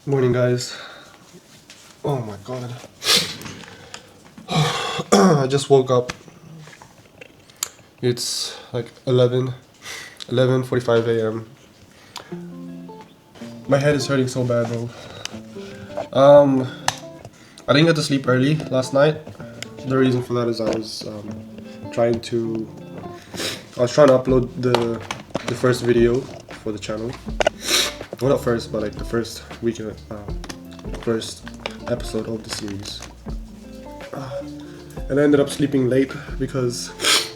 Morning, guys. Oh my god. I just woke up. It's like 11:45 a.m. My head is hurting so bad, bro. I didn't get to sleep early last night. The reason for that is I was trying to upload the first video for the channel. Well, not first, but like the first first episode of the series. And I ended up sleeping late because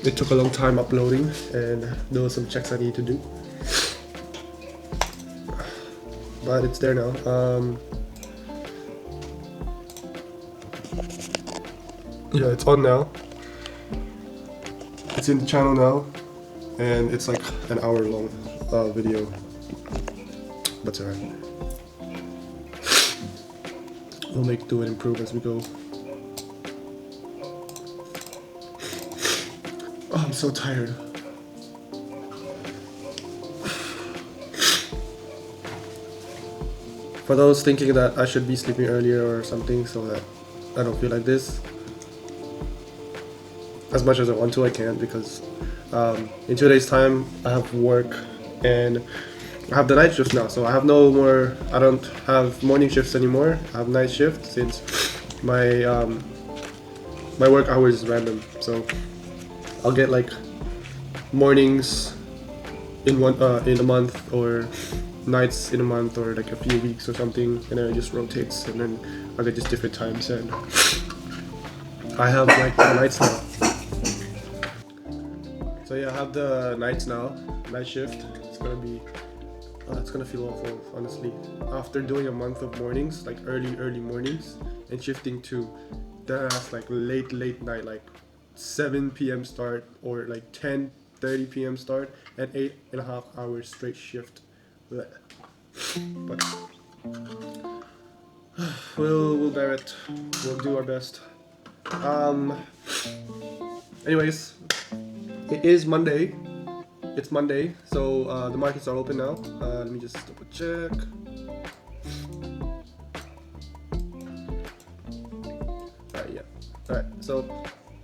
it took a long time uploading and there were some checks I need to do. But it's there now. Yeah, it's on now. It's in the channel now, and it's like an hour long video. But it's alright. We'll do it improve as we go. Oh, I'm so tired. For those thinking that I should be sleeping earlier or something so that I don't feel like this, as much as I want to, I can't, because in 2 days' time I have work and I have the night shift now, so I don't have morning shifts anymore. I have night shift since my my work hours is random, so I'll get like mornings in a month, or nights in a month, or like a few weeks or something, and then it just rotates, and then I'll get just different times, and I have like the nights now. So yeah, I have the nights now, night shift. It's gonna feel awful, honestly. After doing a month of mornings, like early mornings, and shifting to that's like late night, like 7 p.m. start, or like 10:30 p.m. start, and 8.5 hours straight shift. Blech. But we'll bear it. We'll do our best. Anyways, it is Monday. It's Monday, so the markets are open now. Let me just double check. Alright, so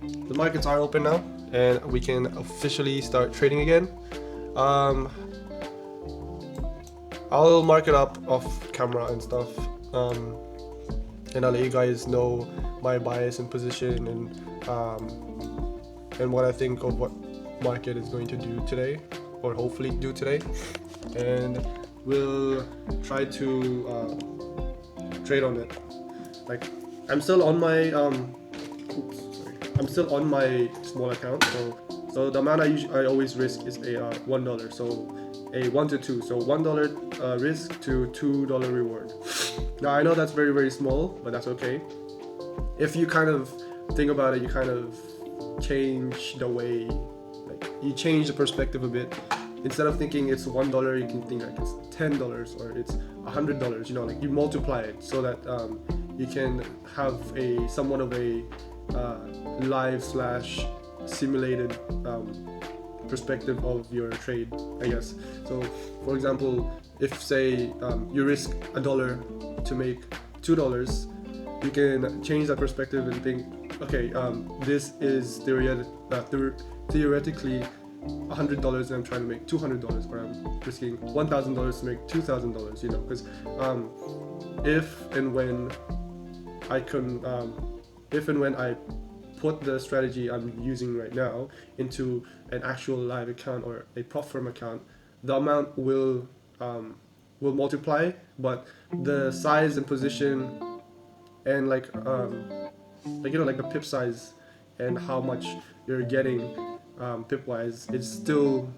the markets are open now, and we can officially start trading again. I'll mark it up off camera and stuff, and I'll let you guys know my bias and position, and what I think of what market is going to do today, or hopefully do today, and we'll try to trade on it. Like, I'm still on my small account, so the amount I always risk is a $1, so a 1 to 2, so $1 risk to $2 reward. Now I know that's very, very small, but that's okay. If you kind of think about it, you kind of change the way, like, you change the perspective a bit. Instead of thinking it's $1, you can think like it's $10 or it's $100. You know, like, you multiply it so that you can have a somewhat of a live / simulated perspective of your trade, I guess. So, for example, if say you risk $1 to make $2, you can change that perspective and think, okay, this is theoretically $100 and I'm trying to make $200, or I'm risking $1,000 to make $2,000. You know, because if and when I put the strategy I'm using right now into an actual live account or a prop firm account, the amount will multiply, but the size and position and like like the pip size and how much you're getting pip wise, it's still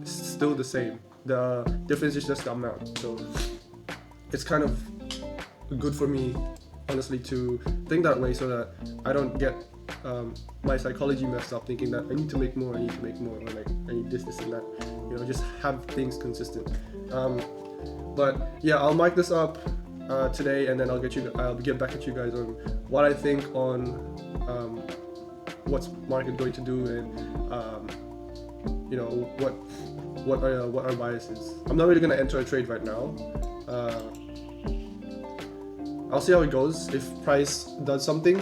the same. The difference is just the amount. So it's kind of good for me, honestly, to think that way, so that I don't get my psychology messed up, thinking that I need to make more, or like I need this and that. Just have things consistent. But yeah, I'll mic this up today, and then I'll get back at you guys on what I think on what's market going to do, and what our bias is. I'm not really gonna enter a trade right now. I'll see how it goes. If price does something,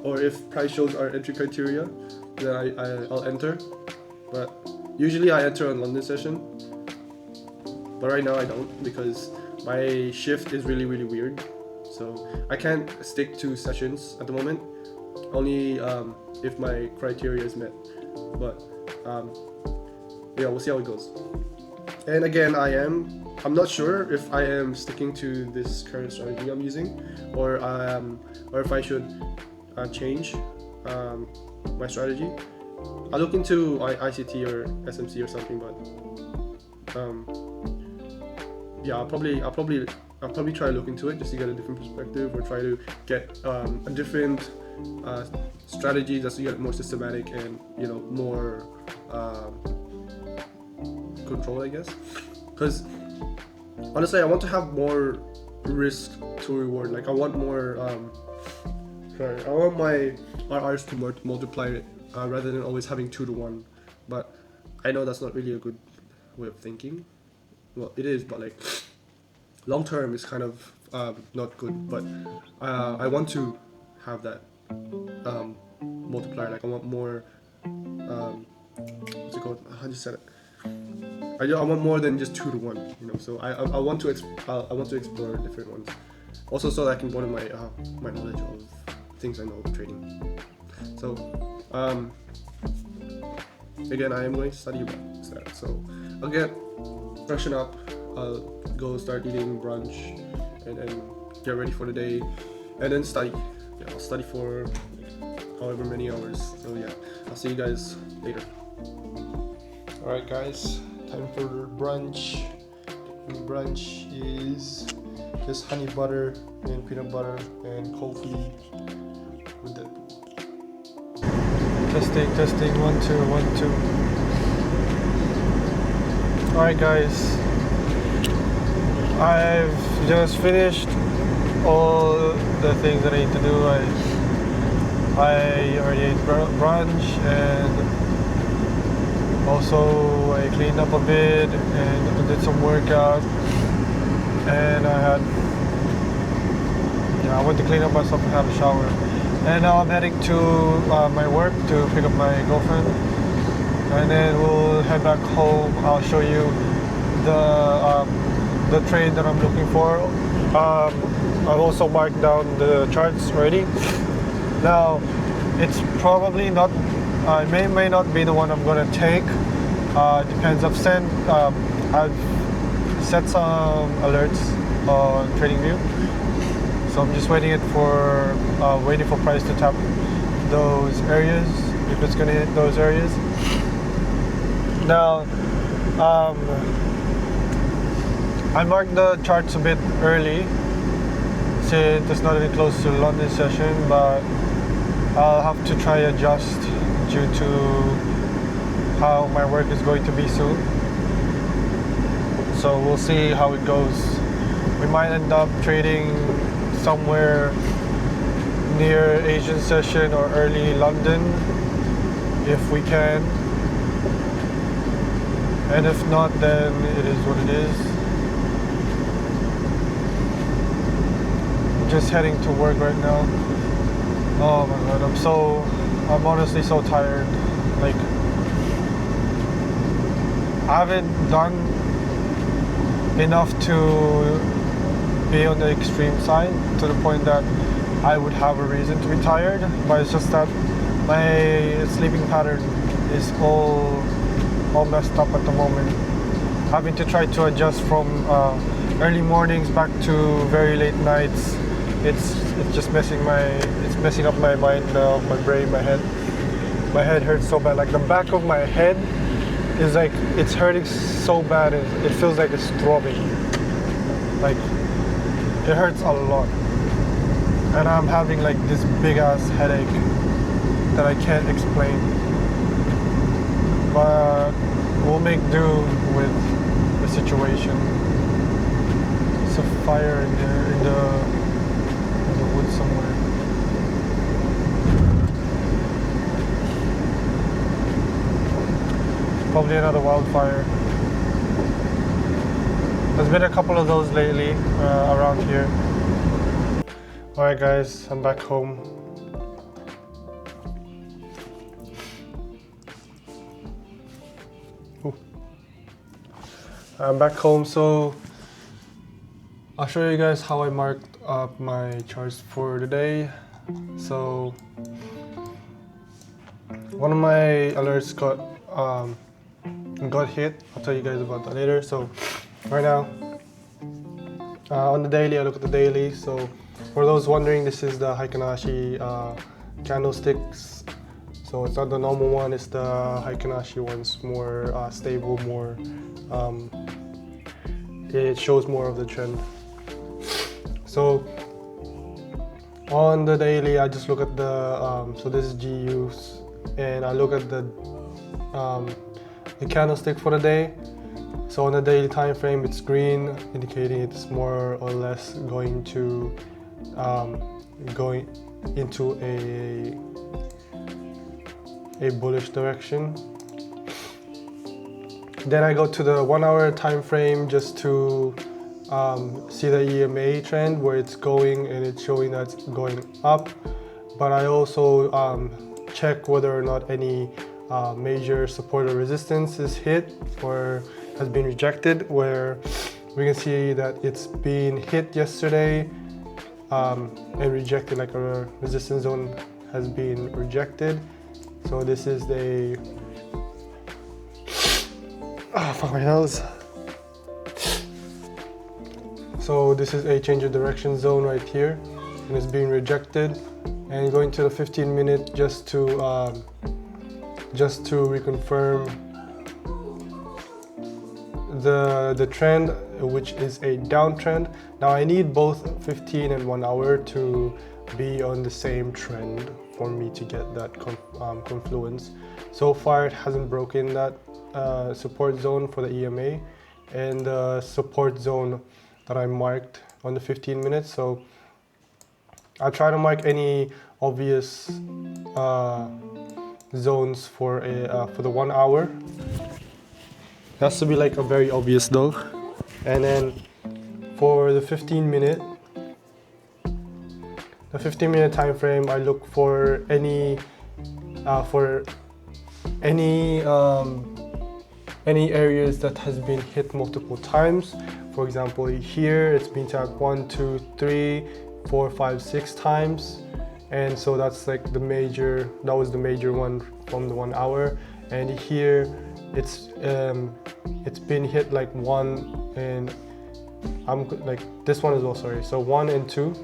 or if price shows our entry criteria, then I'll enter. But usually I enter on London session, but right now I don't, because my shift is really, really weird. So I can't stick to sessions at the moment, only if my criteria is met. But yeah, we'll see how it goes. And again, I'm not sure if I am sticking to this current strategy I'm using, or if I should change my strategy. I'll look into ICT or SMC or something, but yeah, I'll probably try to look into it just to get a different perspective, or try to get a different strategy just to get more systematic and more control, I guess. Because honestly, I want to have more risk to reward. Like I want more I want my RRs to multiply it rather than always having 2 to 1. But I know that's not really a good way of thinking. Well, it is, but like long term is kind of not good. But I want to have that multiplier. Like I want more what's it called? How do you say it? I want more than just 2 to 1. So I want to explore different ones. Also, so that I can broaden my knowledge of things I know of trading. So again, I am going to study about that. So I'll get freshen up. I'll go start eating brunch, and then get ready for the day, and then study. Yeah, I'll study for however many hours. So yeah, I'll see you guys later. Alright guys, time for brunch. And brunch is just honey butter and peanut butter and coffee with that. Testing 1 2 1 2. Alright guys, I've just finished all the things that I need to do. I already ate brunch, and also I cleaned up a bit and did some workout, and I went to clean up myself and have a shower, and now I'm heading to my work to pick up my girlfriend, and then we'll head back home. I'll show you the trade that I'm looking for. I've also marked down the charts already. Now it's probably not, may not be the one I'm gonna take. Depends. I've set some alerts on TradingView, so I'm just waiting for price to tap those areas, if it's gonna hit those areas. Now I marked the charts a bit early since it's not even close to the London session, but I'll have to try adjust due to how my work is going to be soon. So we'll see how it goes. We might end up trading somewhere near Asian session or early London if we can, and if not, then it is what it is. I'm just heading to work right now. Oh my god, I'm honestly so tired. Like, I haven't done enough to be on the extreme side to the point that I would have a reason to be tired, but it's just that my sleeping pattern is all messed up at the moment. having to try to adjust from early mornings back to very late nights. It's just messing up my mind, my brain, my head. My head hurts so bad. Like the back of my head is like, it's hurting so bad. It feels like it's throbbing. Like it hurts a lot. And I'm having like this big ass headache that I can't explain. But we'll make do with the situation. It's a fire in the woods somewhere. Probably another wildfire. There's been a couple of those lately around here. Alright guys, I'm back home. Ooh. I'm back home, so I'll show you guys how I marked up my charts for the day. So one of my alerts got hit. I'll tell you guys about that later. So right now on the daily, I look at the daily. So for those wondering, this is the Heikinashi candlesticks. So it's not the normal one, it's the Heikinashi one's more stable, more it shows more of the trend. So on the daily, I just look at the so this is GUs, and I look at the candlestick for the day. So on the daily time frame, it's green, indicating it's more or less going into a bullish direction. Then I go to the 1 hour time frame just to see the EMA trend, where it's going, and it's showing that it's going up. But I also check whether or not any major support or resistance is hit or has been rejected, where we can see that it's been hit yesterday and rejected, like a resistance zone has been rejected. So this is the fuck my nose. So this is a change of direction zone right here, and it's being rejected. And going to the 15-minute just to reconfirm the trend, which is a downtrend. Now I need both 15 and 1 hour to be on the same trend for me to get that confluence. So far it hasn't broken that support zone for the EMA and the support zone that I marked on the 15 minutes. So I'll try to mark any obvious zones for the 1 hour. It has to be like a very obvious though. And then for the 15-minute time frame, I look for any areas that has been hit multiple times. For example, here it's been tapped 1, 2, 3, 4, 5, 6 times, and so that's like the major. That was the major one from the 1 hour. And here it's been hit like 1, and I'm like this one as well. Sorry, so 1 and 2.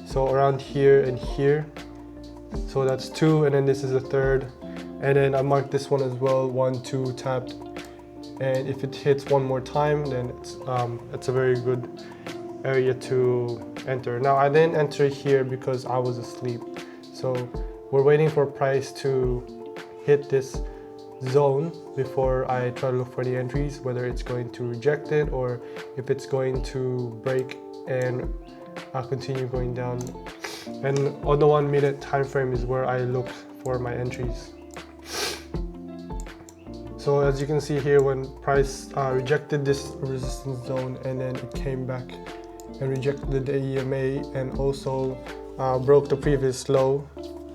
So around here and here. So that's 2, and then this is a third. And then I marked this one as well, 1, 2 tapped. And if it hits one more time, then it's a very good area to enter. Now I didn't enter here because I was asleep. So we're waiting for price to hit this zone before I try to look for the entries, whether it's going to reject it or if it's going to break and continue going down. And on the 1 minute time frame is where I look for my entries. So as you can see here, when price rejected this resistance zone and then it came back and rejected the EMA and also broke the previous low,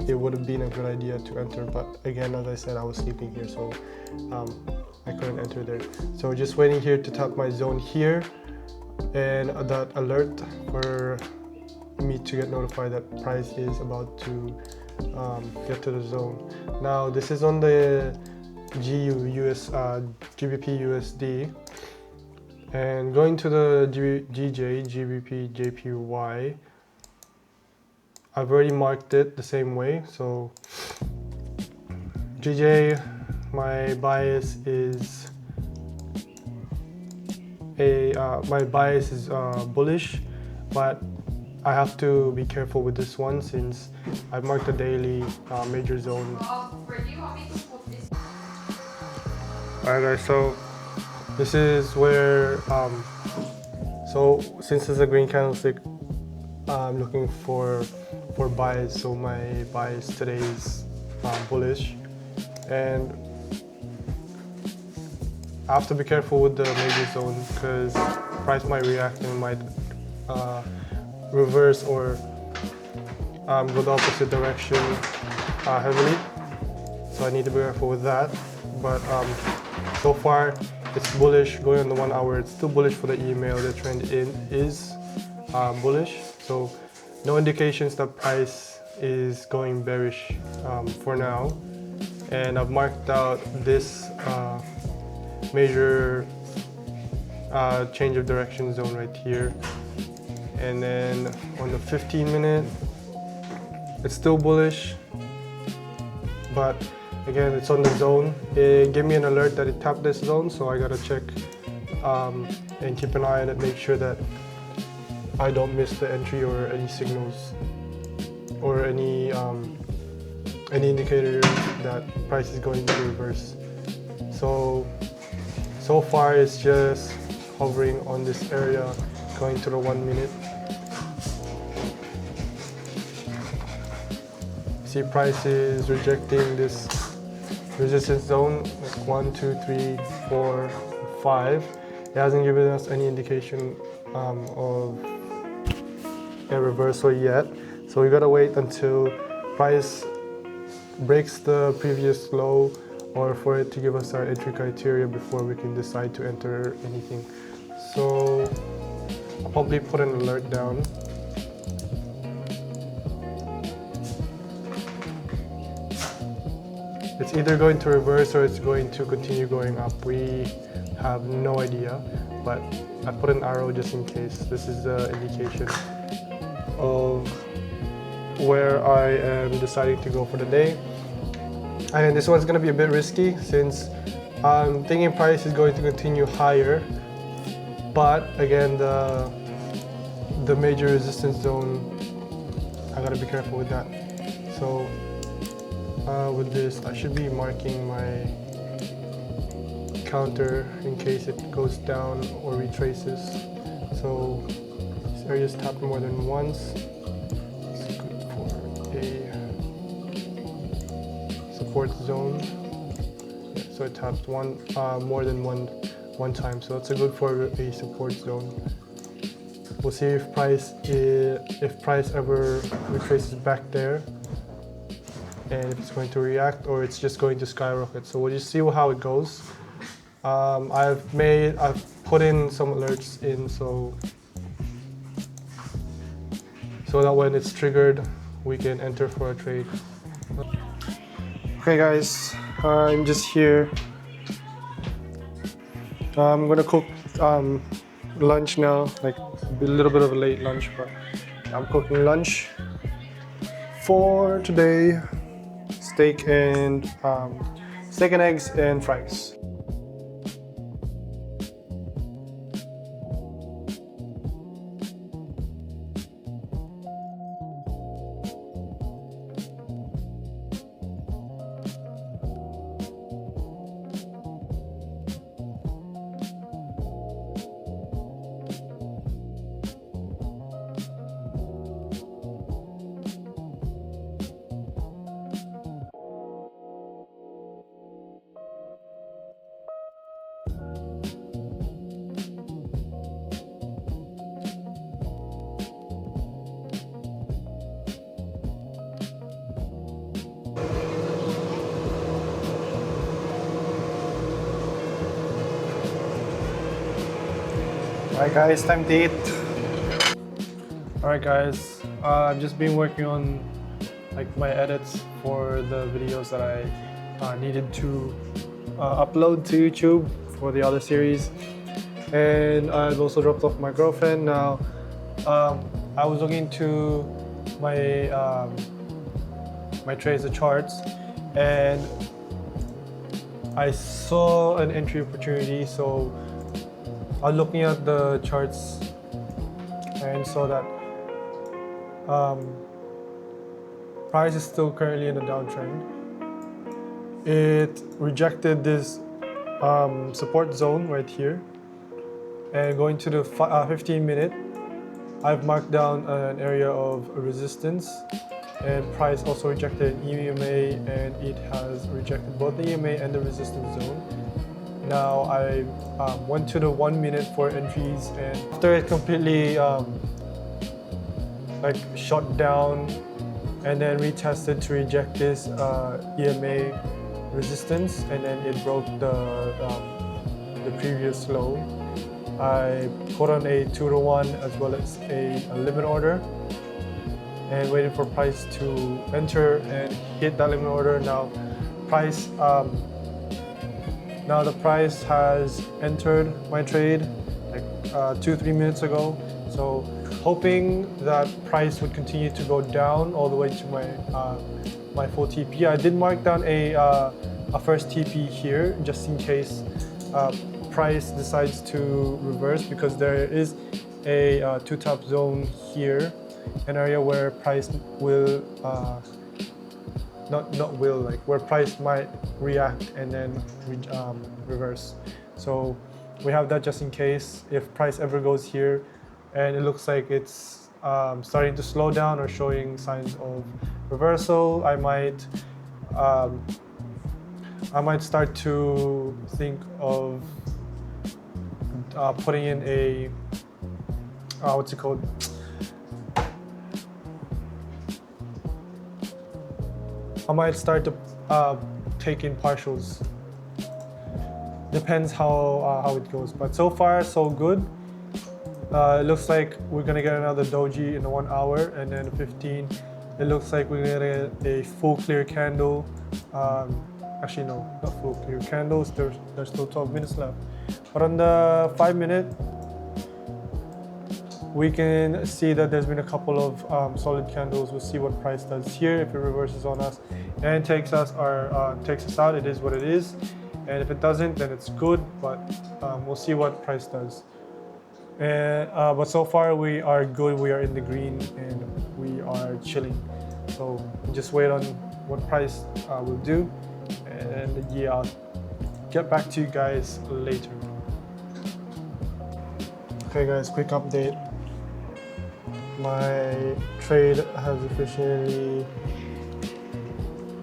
it would have been a good idea to enter. But again, as I said, I was sleeping here, so I couldn't enter there. So just waiting here to tap my zone here, and that alert for me to get notified that price is about to get to the zone. Now this is on the GBP USD, And going to the GJ, GBP, JPY, I've already marked it the same way. So GJ, my bias is bullish, but I have to be careful with this one since I've marked the daily major zone. Alright guys, so this is where, so since it's a green candlestick, I'm looking for buys. So my bias today is bullish, and I have to be careful with the major zone because price might react and might reverse or go the opposite direction heavily. So I need to be careful with that. But so far it's bullish. Going on the 1 hour, it's still bullish for the email. The trend is bullish. So no indications that price is going bearish for now. And I've marked out this major change of direction zone right here. And then on the 15-minute, it's still bullish, but again, it's on the zone. It gave me an alert that it tapped this zone, so I gotta check and keep an eye on it, make sure that I don't miss the entry or any signals or any indicator that price is going to reverse. So far it's just hovering on this area, going to the 1 minute. See, price is rejecting this resistance zone, like 1, 2, 3, 4, 5. It hasn't given us any indication of a reversal yet. So we gotta wait until price breaks the previous low or for it to give us our entry criteria before we can decide to enter anything. So I'll probably put an alert down. It's either going to reverse or it's going to continue going up. We have no idea, but I put an arrow just in case. This is the indication of where I am deciding to go for the day. And this one's gonna be a bit risky since I'm thinking price is going to continue higher, but again, the major resistance zone, I gotta be careful with that. So with this, I should be marking my counter in case it goes down or retraces. So this area's tapped more than once. It's good for a support zone. Yeah, so it tapped more than one time. So that's a good for a support zone. We'll see if price ever retraces back there, and if it's going to react or it's just going to skyrocket. So we'll just see how it goes. I've put in some alerts in so that when it's triggered, we can enter for a trade. Okay guys, I'm just here. I'm gonna cook lunch now, like a little bit of a late lunch, but I'm cooking lunch for today. Steak and eggs and fries. Alright guys, time to eat. Alright guys, I've just been working on like my edits for the videos that I needed to upload to YouTube for the other series. and I've also dropped off my girlfriend. Now, I was looking to my my trades, the charts, and I saw an entry opportunity. So I was looking at the charts and saw that price is still currently in a downtrend. It rejected this support zone right here, and going to the 15-minute, I've marked down an area of resistance, and price also rejected an EMA, and it has rejected both the EMA and the resistance zone. Now I went to the 1 minute for entries, and after it completely like shot down and then retested to reject this EMA resistance, and then it broke the previous low. I put on a 2-to-1 as well as a limit order and waited for price to enter and hit that limit order. Now price now the price has entered my trade like 2-3 minutes ago, so hoping that price would continue to go down all the way to my full TP. I did mark down a first TP here just in case price decides to reverse, because there is a two-top zone here, an area where price will where price might react and then reverse. So we have that just in case if price ever goes here and it looks like it's starting to slow down or showing signs of reversal. I might start to think of putting in a what's it called? I might start to take in partials. Depends how it goes, but so far so good. It looks like we're gonna get another doji in the 1 hour, and then 15. It looks like we're gonna get a full clear candle. Actually, no, not full clear candles. There's still 12 minutes left. But on the 5 minute, we can see that there's been a couple of solid candles. We'll see what price does here. If it reverses on us and takes us out, it is what it is. And if it doesn't, then it's good. But we'll see what price does. And but so far we are good. We are in the green and we are chilling. So just wait on what price will do, and yeah, I'll get back to you guys later. Okay guys, quick update. My trade has officially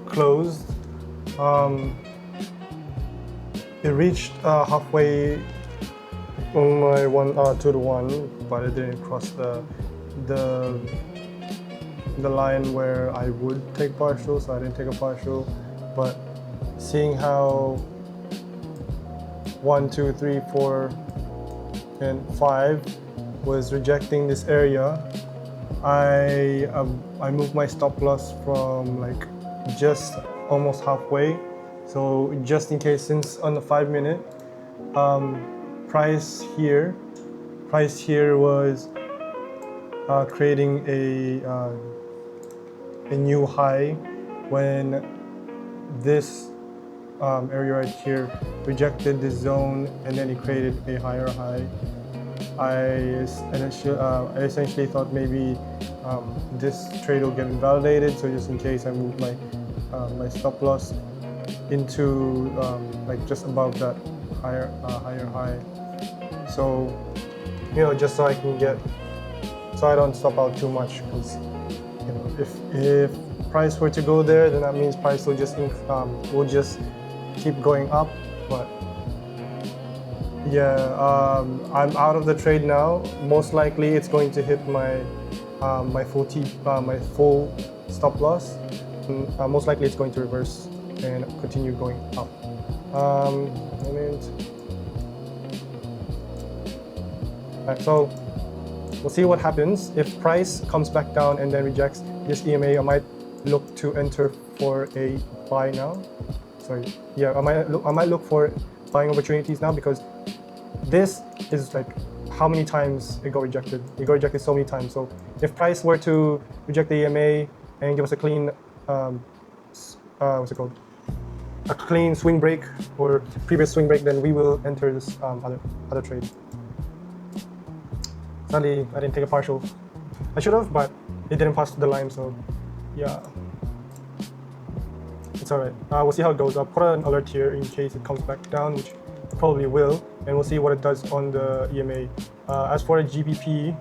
closed. It reached halfway on my 2-to-1, but it didn't cross the line where I would take partial, so I didn't take a partial. But seeing how 1, 2, 3, 4, and 5 was rejecting this area, I moved my stop loss from like just almost halfway. So just in case, since on the 5 minute, price here was creating a new high when this area right here rejected this zone, and then it created a higher high. I essentially thought maybe this trade will get invalidated, so just in case I moved my stop loss into like just above that higher high. So just so I don't stop out too much, because if price were to go there, then that means price will just keep going up. But yeah, I'm out of the trade now. Most likely it's going to hit my my full stop loss. Most likely it's going to reverse and continue going up. Alright, so we'll see what happens. If price comes back down and then rejects this EMA, I might look to enter for a buy now. Sorry, yeah, I might look for buying opportunities now, because this is like how many times it got rejected. It got rejected so many times. So if price were to reject the EMA and give us a clean, what's it called? A clean swing break or previous swing break, then we will enter this other trade. Sadly, I didn't take a partial. I should have, but it didn't pass the line, so yeah. It's alright. We'll see how it goes. I'll put an alert here in case it comes back down, which it probably will, and we'll see what it does on the EMA. As for a GBP,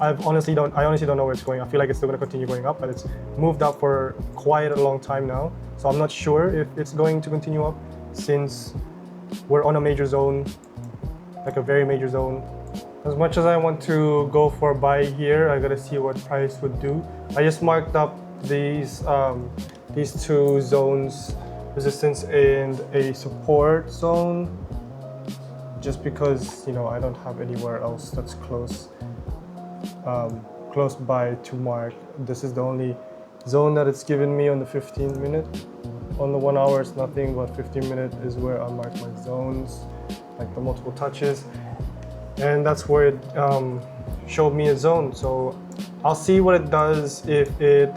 I honestly don't know where it's going. I feel like it's still going to continue going up, but it's moved up for quite a long time now. So I'm not sure if it's going to continue up since we're on a major zone, like a very major zone. As much as I want to go for a buy here, I gotta see what price would do. I just marked up these two zones, resistance and a support zone, just because, you know, I don't have anywhere else that's close by to mark. This is the only zone that it's given me on the 15 minute. On the 1 hour, it's nothing, but 15 minute is where I mark my zones, like the multiple touches. And that's where it showed me a zone. So I'll see what it does if it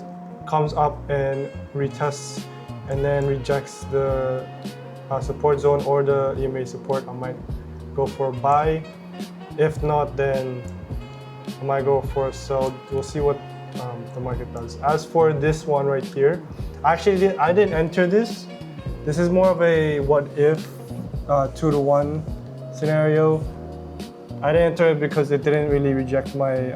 comes up and retests and then rejects the support zone or the EMA support. I might go for a buy. If not, then I might go for a sell. We'll see what the market does. As for this one right here, actually I didn't enter this. This is more of a what if 2-to-1 scenario. I didn't enter it because it didn't really reject my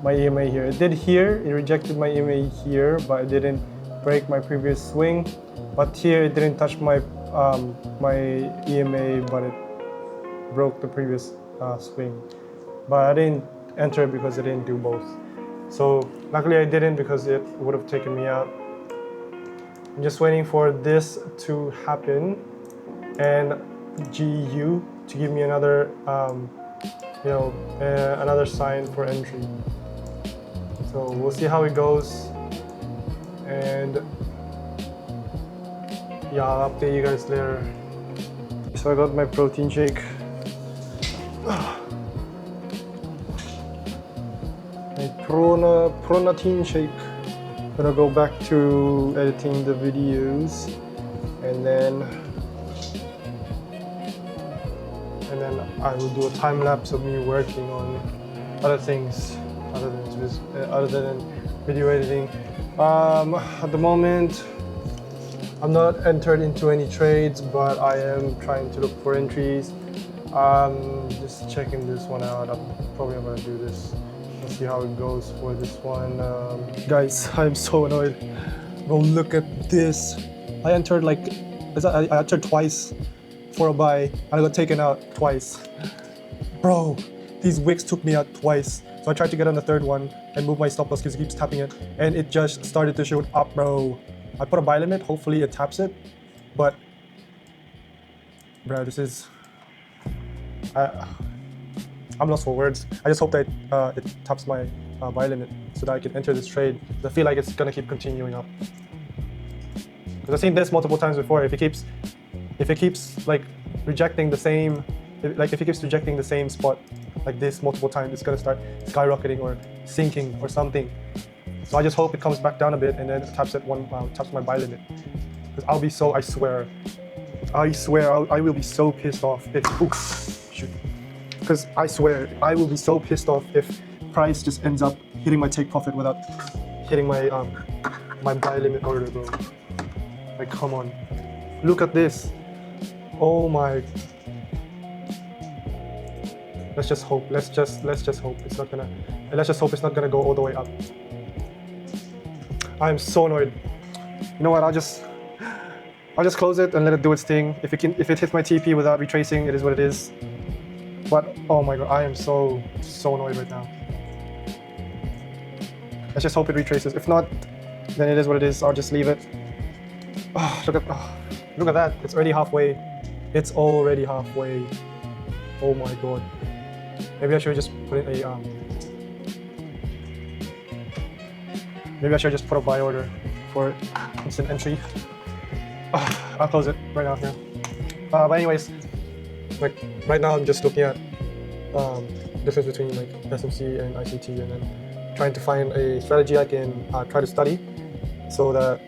my EMA here. It did here, it rejected my EMA here, but it didn't break my previous swing. But here it didn't touch my my EMA, but it broke the previous swing. But I didn't enter it because it didn't do both. So luckily I didn't, because it would have taken me out. I'm just waiting for this to happen and GU to give me another, another sign for entry. So we'll see how it goes, and yeah, I'll update you guys later. So I got my protein shake. My protein shake. Gonna go back to editing the videos, and then I will do a time lapse of me working on other things other than video editing. At the moment, I'm not entered into any trades, but I am trying to look for entries. Just checking this one out. I'm probably gonna do this. Let's see how it goes for this one. Guys, I'm so annoyed. Bro, look at this. I entered I entered twice for a buy, and I got taken out twice. Bro, these wicks took me out twice. So I tried to get on the third one and move my stop loss because it keeps tapping it, and it just started to shoot up, bro. I put a buy limit, hopefully it taps it, but bro, this is... I'm lost for words. I just hope that it taps my buy limit so that I can enter this trade. I feel like it's gonna keep continuing up. Because I've seen this multiple times before. If it keeps like rejecting the same, if it keeps rejecting the same spot like this multiple times, it's gonna start skyrocketing or sinking or something. So I just hope it comes back down a bit and then it taps taps my buy limit. Because I'll be so, I swear, I will be so pissed off if, oof, shoot. Because I swear, I will be so pissed off if price just ends up hitting my take profit without hitting my my buy limit order, bro. Like, come on, look at this. Oh my. Let's just hope. Let's just hope it's not gonna. Let's just hope it's not gonna go all the way up. I'm so annoyed. You know what? I'll just close it and let it do its thing. If it hits my TP without retracing, it is what it is. But oh my god, I am so annoyed right now. Let's just hope it retraces. If not, then it is what it is. I'll just leave it. Oh, look at that. It's already halfway. It's already halfway. Oh my god. Maybe I should just put in a maybe I should just put a buy order for instant entry. I'll close it right now. Yeah. But anyways, like, right now I'm just looking at difference between like SMC and ICT, and then trying to find a strategy I can try to study so that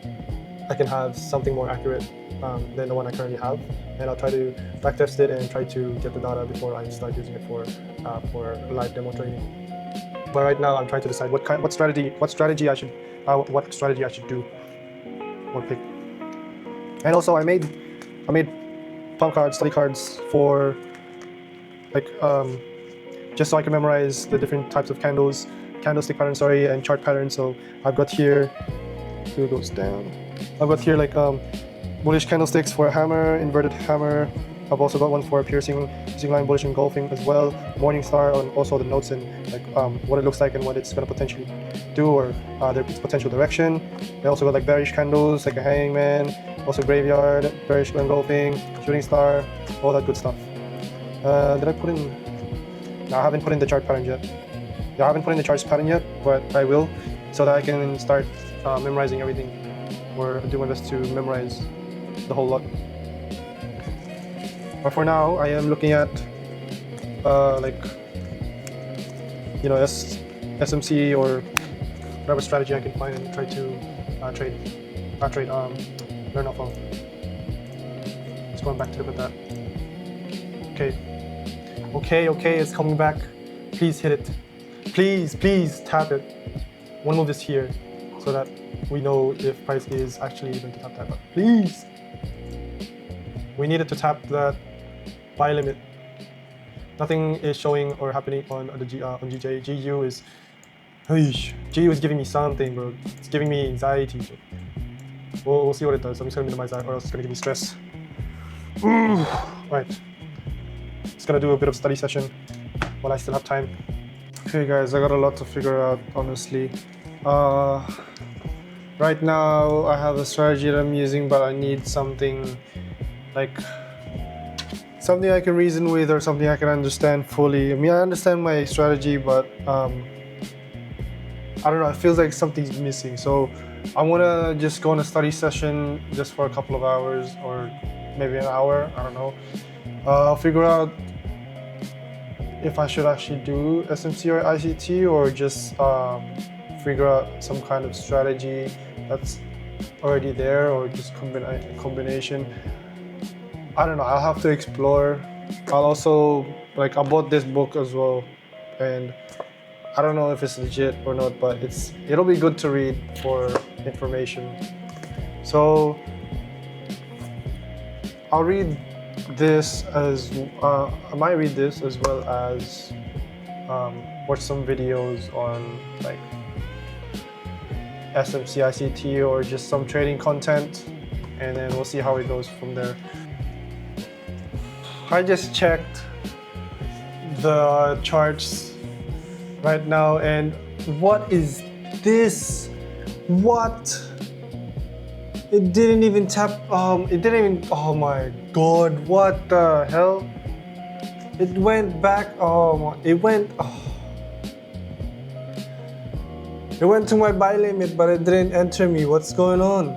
I can have something more accurate than the one I currently have. And I'll try to backtest it and try to get the data before I start using it for live demo training. But right now I'm trying to decide what strategy I should do or pick. And also I made palm cards, study cards for like just so I can memorize the different types of candlestick patterns, and chart patterns. So I've got here, it goes down. I've got here like bullish candlesticks for a hammer, inverted hammer. I've also got one for a piercing line, bullish engulfing as well. Morning star, and also the notes and like what it looks like and what it's going to potentially do, or its potential direction. I also got like bearish candles, like a hangman, also graveyard, bearish engulfing, shooting star, all that good stuff. Did I put in? No, I haven't put in the chart pattern yet. Yeah, I haven't put in the charts pattern yet, but I will, so that I can start memorizing everything, or do my best to memorize the whole lot. But for now, I am looking at like, you know, SMC or whatever strategy I can find and try to learn off of. Just going back to look at that. Okay, it's coming back. Please hit it. Please tap it. One move is here, so that we know if price is actually going to tap that. But please, we needed to tap that buy limit. Nothing is showing or happening on the GJ. GU is giving me something, bro. It's giving me anxiety. We'll see what it does. I'm just gonna minimize that, or else it's gonna give me stress. Right. Just gonna do a bit of study session while I still have time. Okay guys, I got a lot to figure out, honestly. Right now I have a strategy that I'm using, but I need something like something I can reason with, or something I can understand fully. I mean, I understand my strategy, but I don't know, it feels like something's missing. So I want to just go on a study session just for a couple of hours, or maybe an hour, I don't know. I'll figure out if I should actually do SMC or ICT, or just figure out some kind of strategy that's already there, or just combination. I don't know, I'll have to explore. I'll also, I bought this book as well, and I don't know if it's legit or not, but it'll be good to read for information. So I'll read this I might read this as well as watch some videos on like SMC, ICT, or just some trading content, and then we'll see how it goes from there. I just checked the charts right now, and what is this? What? It didn't even tap, oh my god, what the hell? It went back, it went to my buy limit, but it didn't enter me. What's going on?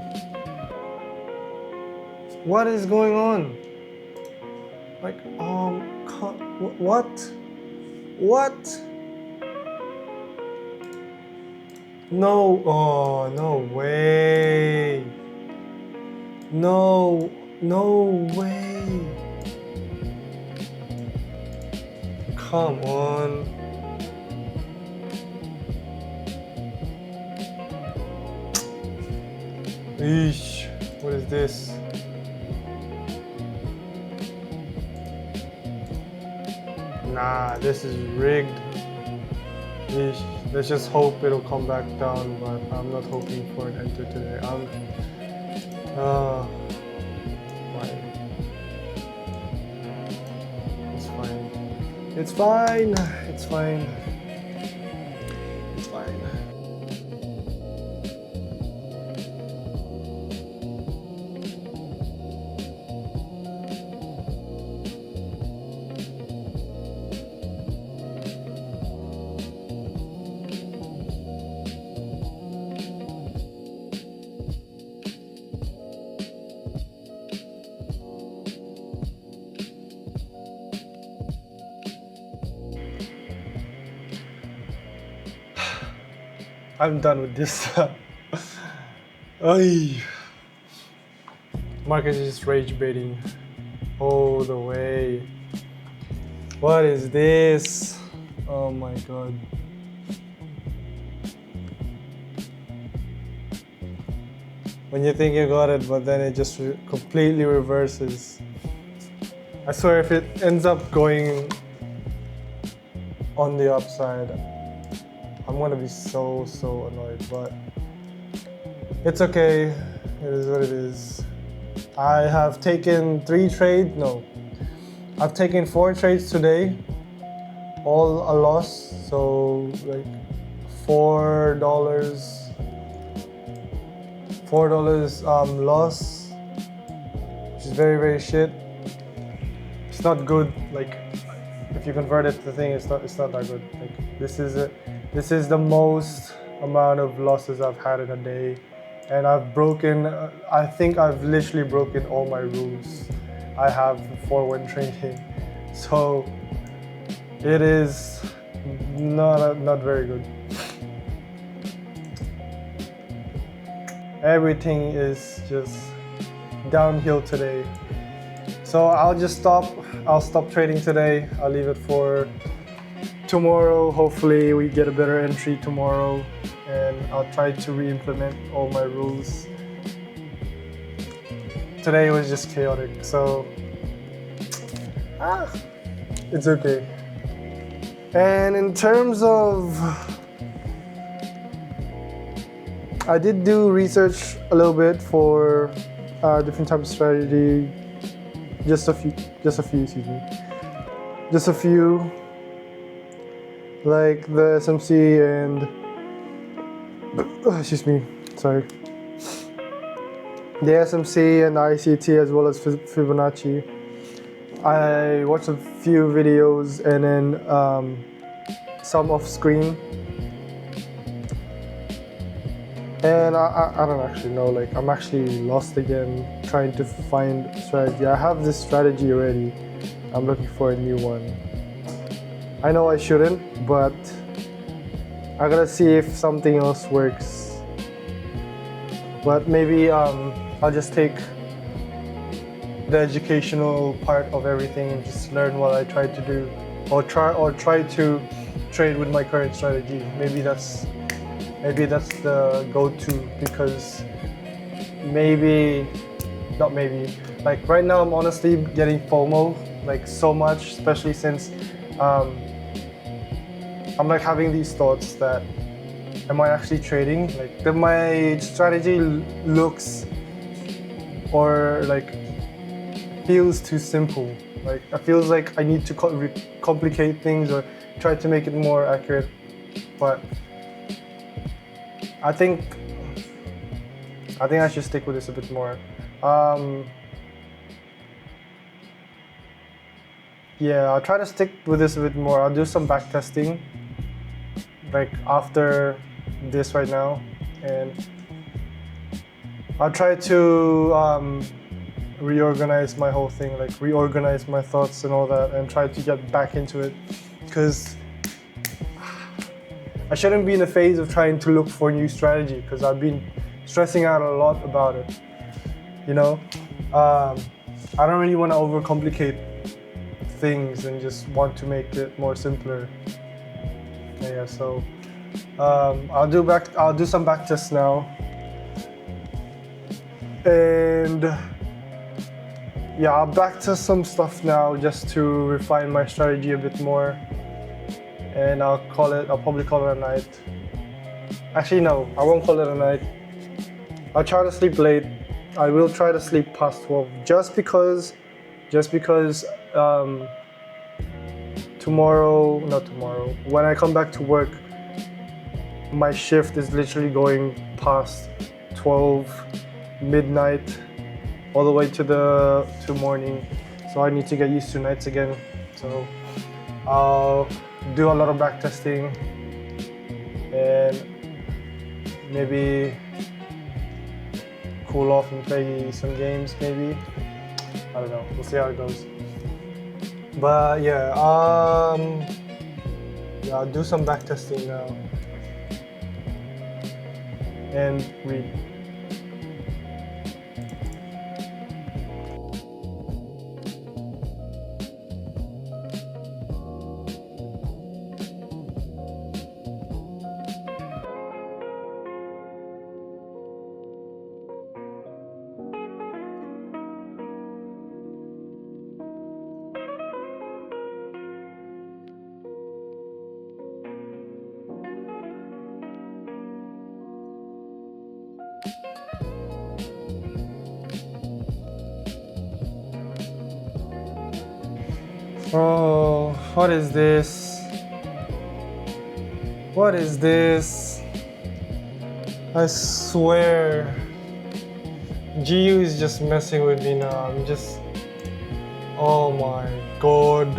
What is going on? What? No, no way. No way. Come on. Eesh, what is this? Nah, this is rigged. Eesh, let's just hope it'll come back down, but I'm not hoping for an enter today. Why? It's fine. It's fine. It's fine. It's fine. I'm done with this. Oy. Marcus is just rage baiting all the way. What is this? Oh my god. When you think you got it, but then it just completely reverses. I swear if it ends up going on the upside, I'm gonna be so annoyed, but it's okay. It is what it is. I have taken 4 trades today, all a loss, so like $4 loss, which is very shit. It's not good. Like if you convert it to the thing, it's not that good. Like this is the most amount of losses I've had in a day, and I've broken. I think I've literally broken all my rules I have for when trading. So it is not very good. Everything is just downhill today. So I'll stop trading today. I'll leave it for tomorrow. Hopefully we get a better entry tomorrow, and I'll try to re-implement all my rules. Today was just chaotic, so it's okay. And in terms of, I did do research a little bit for different types of strategy. Just a few, like the SMC and the SMC and the ICT, as well as Fibonacci. I watched a few videos and then some off screen. And I don't actually know, like I'm actually lost again trying to find strategy. I have this strategy already. I'm looking for a new one. I know I shouldn't, but I gotta see if something else works. But maybe I'll just take the educational part of everything and just learn what I tried to do, or try to trade with my current strategy. Maybe that's the go-to, because like right now I'm honestly getting FOMO like so much, especially since I'm like having these thoughts that, am I actually trading? Like my strategy looks or like feels too simple. Like it feels like I need to complicate things or try to make it more accurate, but I think I should stick with this a bit more. Yeah, I'll try to stick with this a bit more. I'll do some back testing, like after this right now, and I'll try to reorganize my whole thing, like reorganize my thoughts and all that, and try to get back into it, because I shouldn't be in a phase of trying to look for a new strategy, because I've been stressing out a lot about it, you know? I don't really want to overcomplicate things and just want to make it more simpler. Yeah, so I'll do some back tests now, and yeah, I'll back test some stuff now just to refine my strategy a bit more, and I'll probably call it a night. Actually no, I won't call it a night. I'll try to sleep late. I will try to sleep past 12 just because not tomorrow, when I come back to work, my shift is literally going past 12 midnight all the way to morning, so I need to get used to nights again. So I'll do a lot of back testing and maybe cool off and play some games, maybe. I don't know, we'll see how it goes. But yeah, I'll do some back testing now. and read. Oh, what is this? What is this? I swear, GU is just messing with me now. Oh my god.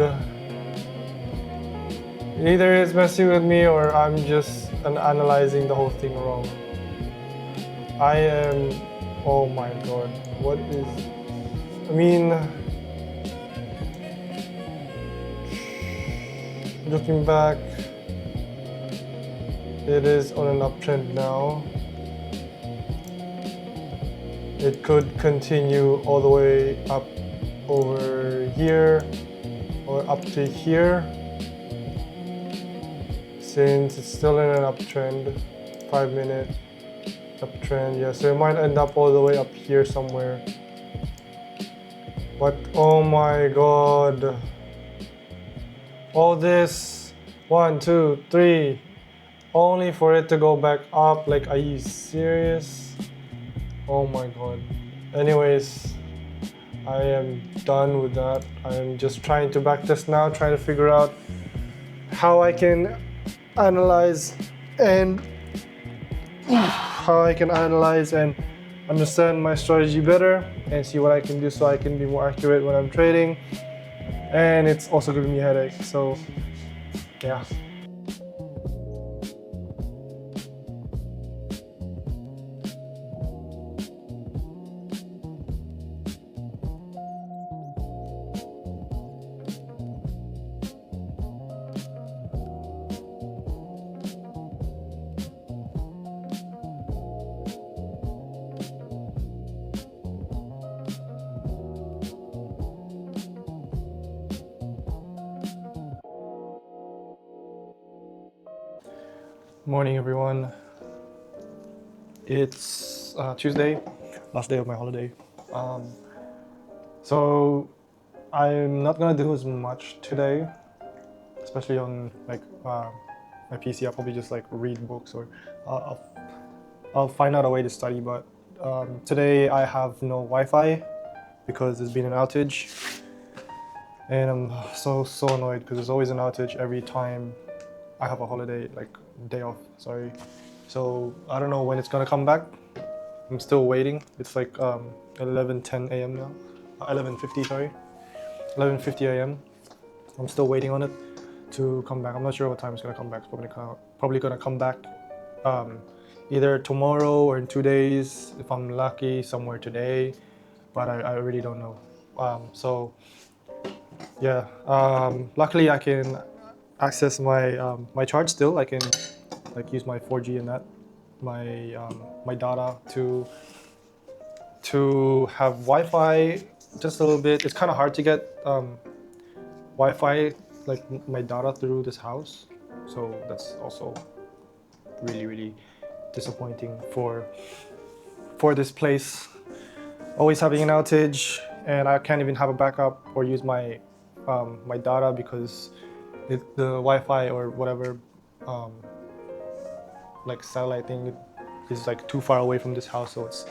Either it's messing with me or I'm just analyzing the whole thing wrong. Oh my god. What is, I mean, looking back, it is on an uptrend now. It could continue all the way up over here or up to here. Since it's still in an uptrend, 5-minute uptrend, yeah, so it might end up all the way up here somewhere. But oh my god. All this, 1, 2, 3, only for it to go back up. Like, are you serious? Oh my god. Anyways, I am done with that. I am just trying to backtest now, trying to figure out how I can analyze and understand my strategy better and see what I can do so I can be more accurate when I'm trading. And it's also giving me a headache, so yeah. Morning everyone. It's Tuesday, last day of my holiday. So I'm not gonna do as much today, especially on like my PC. I'll probably just like read books or I'll find out a way to study. But today I have no Wi-Fi because there's been an outage, and I'm so annoyed because there's always an outage every time I have a holiday, like day off, sorry. So I don't know when it's gonna come back. I'm still waiting. It's like 11:10 a.m. now. 11:50, sorry. 11:50 a.m. I'm still waiting on it to come back. I'm not sure what time it's gonna come back. It's probably gonna come back either tomorrow or in 2 days. If I'm lucky, somewhere today. But I really don't know. So yeah, luckily I can access my charge still. I can like use my 4G and that my data to have Wi-Fi just a little bit. It's kind of hard to get Wi-Fi like my data through this house, so that's also really disappointing for this place. Always having an outage, and I can't even have a backup or use my my data because the Wi-Fi or whatever like satellite thing is like too far away from this house, so it's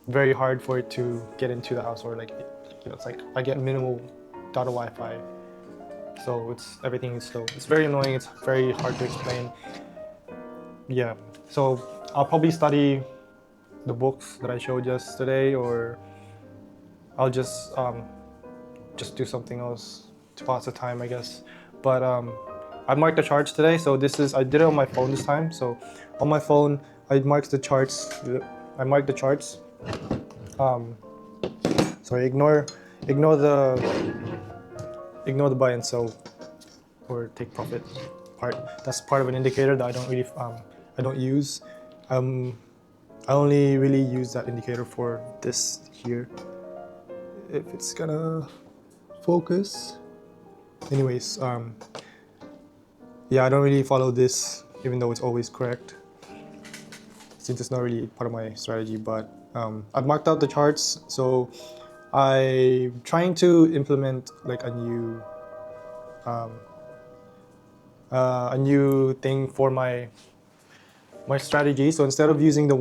very hard for it to get into the house, or like, you know, it's like I get minimal data Wi-Fi, so everything is slow. It's very annoying. It's very hard to explain. Yeah, so I'll probably study the books that I showed yesterday, or I'll just do something else to pass the time, I guess. But I marked the charts today, so I did it on my phone this time. So on my phone, I marked the charts. Sorry, ignore the buy and sell or take profit part. That's part of an indicator that I don't use. I only really use that indicator for this here. If it's gonna focus. Anyways, yeah, I don't really follow this, even though it's always correct, since it's not really part of my strategy. But I've marked out the charts, so I'm trying to implement like a new thing for my strategy. So instead of using the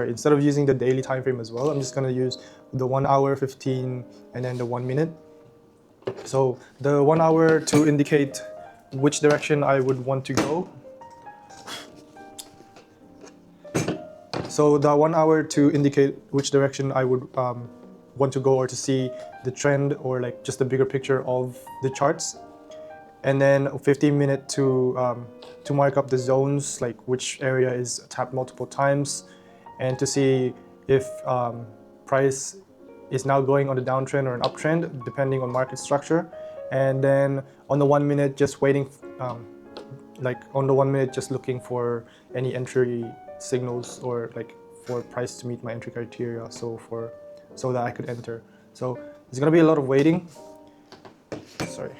instead of using the daily time frame as well, I'm just gonna use the 1 hour, 15, and then the 1 minute. So the 1 hour to indicate which direction I would want to go. So the 1 hour to indicate which direction I would want to go, or to see the trend, or like just a bigger picture of the charts. And then a 15-minute to mark up the zones, like which area is tapped multiple times, and to see if price is now going on a downtrend or an uptrend, depending on market structure. And then on the 1 minute, just waiting, just looking for any entry signals, or like for price to meet my entry criteria, so that I could enter. So there's gonna be a lot of waiting. Sorry.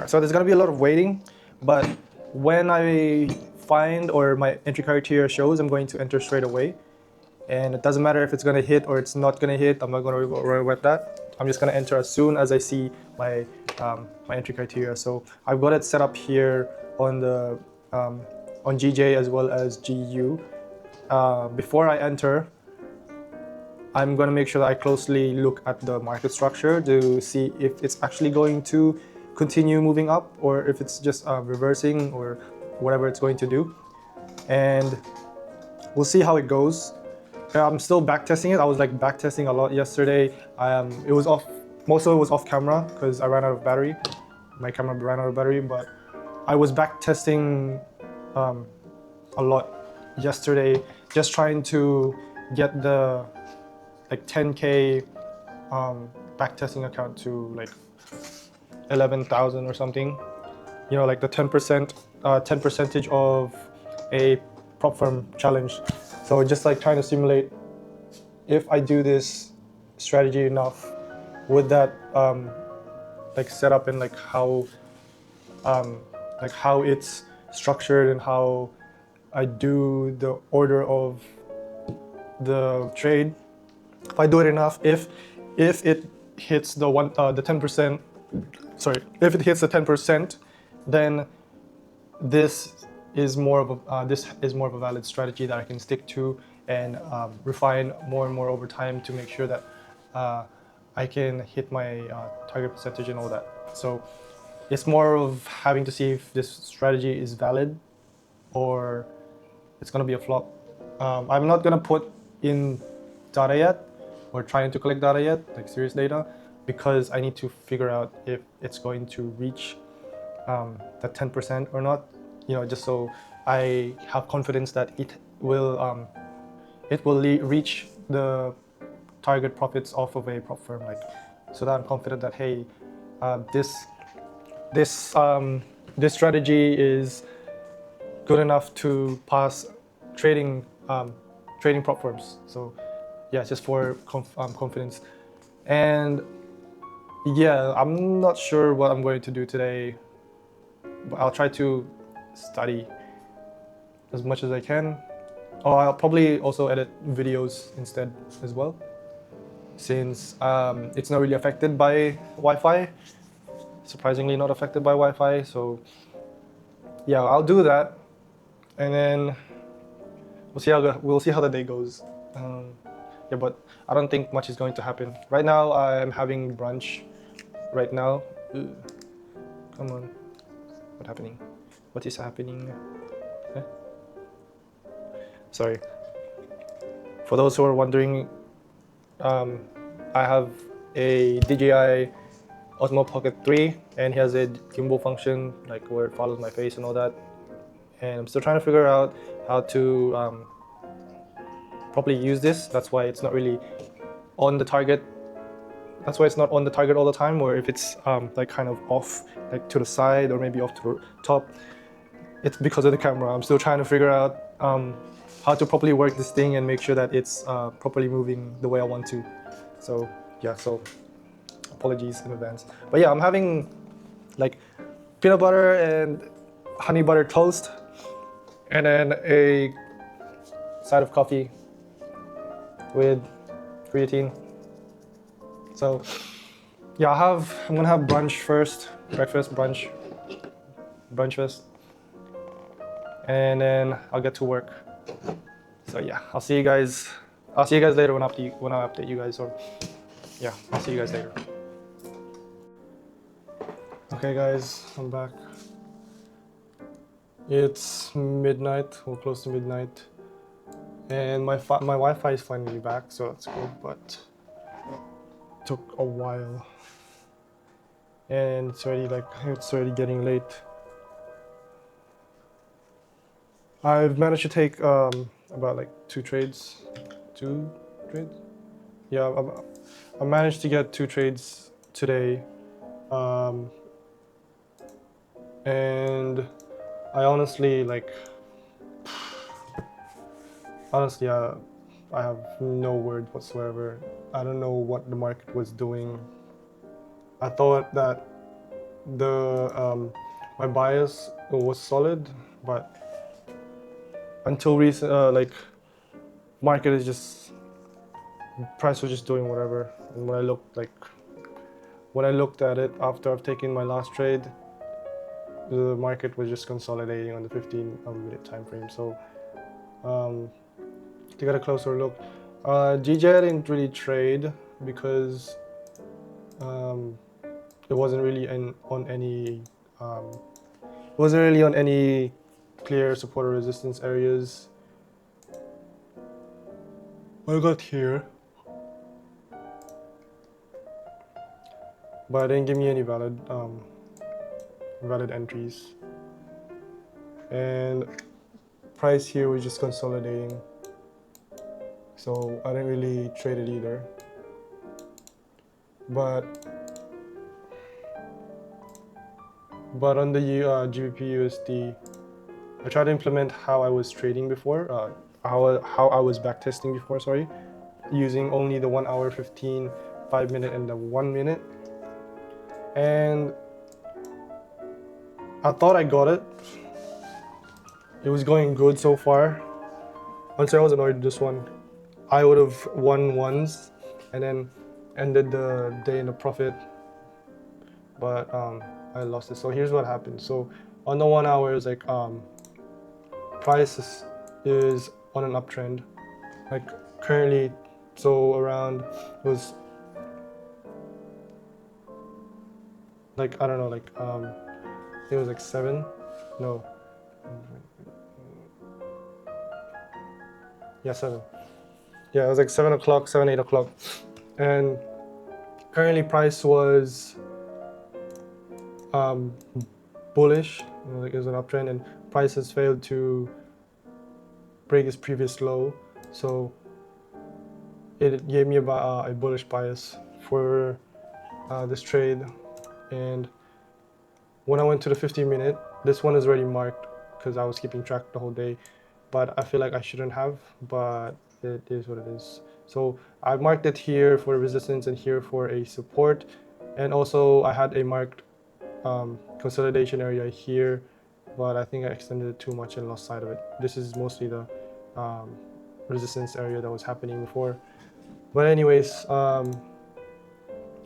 So there's gonna be a lot of waiting, but when I find, or my entry criteria shows, I'm going to enter straight away. And it doesn't matter if it's gonna hit or it's not gonna hit. I'm not gonna worry about that. I'm just gonna enter as soon as I see my entry criteria. So I've got it set up here on the on GJ as well as GU. Before I enter, I'm gonna make sure that I closely look at the market structure to see if it's actually going to continue moving up, or if it's just reversing, or whatever it's going to do. And we'll see how it goes. I'm still backtesting it. I was like backtesting a lot yesterday. It was off. Most of it was off camera because I ran out of battery. My camera ran out of battery, but I was backtesting a lot yesterday, just trying to get the like 10K backtesting account to like 11,000 or something. You know, like the 10% of a prop firm challenge. So just like trying to simulate, if I do this strategy enough, would that like set up, and like how it's structured, and how I do the order of the trade. If I do it enough, if it hits the 10%, if it hits the 10%, then this is more of a valid strategy that I can stick to, and refine more and more over time to make sure that I can hit my target percentage and all that. So it's more of having to see if this strategy is valid, or it's gonna be a flop. I'm not gonna put in data yet, or trying to collect data yet, like serious data, because I need to figure out if it's going to reach that 10% or not. You know, just so I have confidence that it will reach the target profits off of a prop firm, like, so that I'm confident that, hey, this strategy is good enough to pass trading prop firms. So yeah, just for confidence. And yeah, I'm not sure what I'm going to do today, but I'll try to study as much as I can. I'll probably also edit videos instead as well, since it's not really affected by Wi-Fi. Surprisingly not affected by Wi-Fi. So yeah, I'll do that, and then we'll see how the day goes. Yeah, but I don't think much is going to happen. Right now, I'm having brunch. Right now, come on, what's happening? What is happening? Huh? Sorry. For those who are wondering, I have a DJI Osmo Pocket 3, and he has a gimbal function, like where it follows my face and all that. And I'm still trying to figure out how to properly use this. That's why it's not really on the target. That's why it's not on the target all the time, or if it's like kind of off, like to the side, or maybe off to the top. it's because of the camera. I'm still trying to figure out how to properly work this thing and make sure that it's properly moving the way I want to. So yeah, so apologies in advance. But yeah, I'm having like peanut butter and honey butter toast, and then a side of coffee with creatine. So yeah, I'm gonna have brunch first, brunch first, and then I'll get to work. So yeah, I'll see you guys later when I update you guys, or yeah, I'll see you guys later. Okay guys, I'm back. It's midnight, or close to midnight, and my Wi-Fi is finally back, so that's good, but it took a while, and it's already getting late. I've managed to take about like two trades. Yeah, I managed to get 2 trades today, and I honestly I have no word whatsoever. I don't know what the market was doing. I thought that the my bias was solid, but until recent, market is just, price was just doing whatever. And when I looked at it after I've taken my last trade, the market was just consolidating on the 15-minute time frame. So to get a closer look, GJ didn't really trade because it wasn't really on any clear support or resistance areas. I got here, but it didn't give me any valid entries, and price here was just consolidating, so I didn't really trade it either. But on the GBP USD, I tried to implement how I was trading before, how I was backtesting before, sorry, using only the 1 hour, 15, 5 minute, and the 1 minute. And I thought I got it. It was going good so far. Until I was annoyed with this one. I would have won once and then ended the day in a profit. But I lost it. So here's what happened. So on the 1 hour, it's like price is on an uptrend. Like currently, so around, it was like, I don't know, like it was like 7, no, yeah, 7. Yeah, it was like 7 o'clock, 7, 8 o'clock. And currently price was bullish, like it was an uptrend, and price has failed to break its previous low. So it gave me about a bullish bias for this trade. And when I went to the 15-minute, this one is already marked because I was keeping track the whole day, but I feel like I shouldn't have, but it is what it is. So I marked it here for resistance and here for a support, and also I had a marked consolidation area here, but I think I extended it too much and lost sight of it. This is mostly the resistance area that was happening before. But anyways, I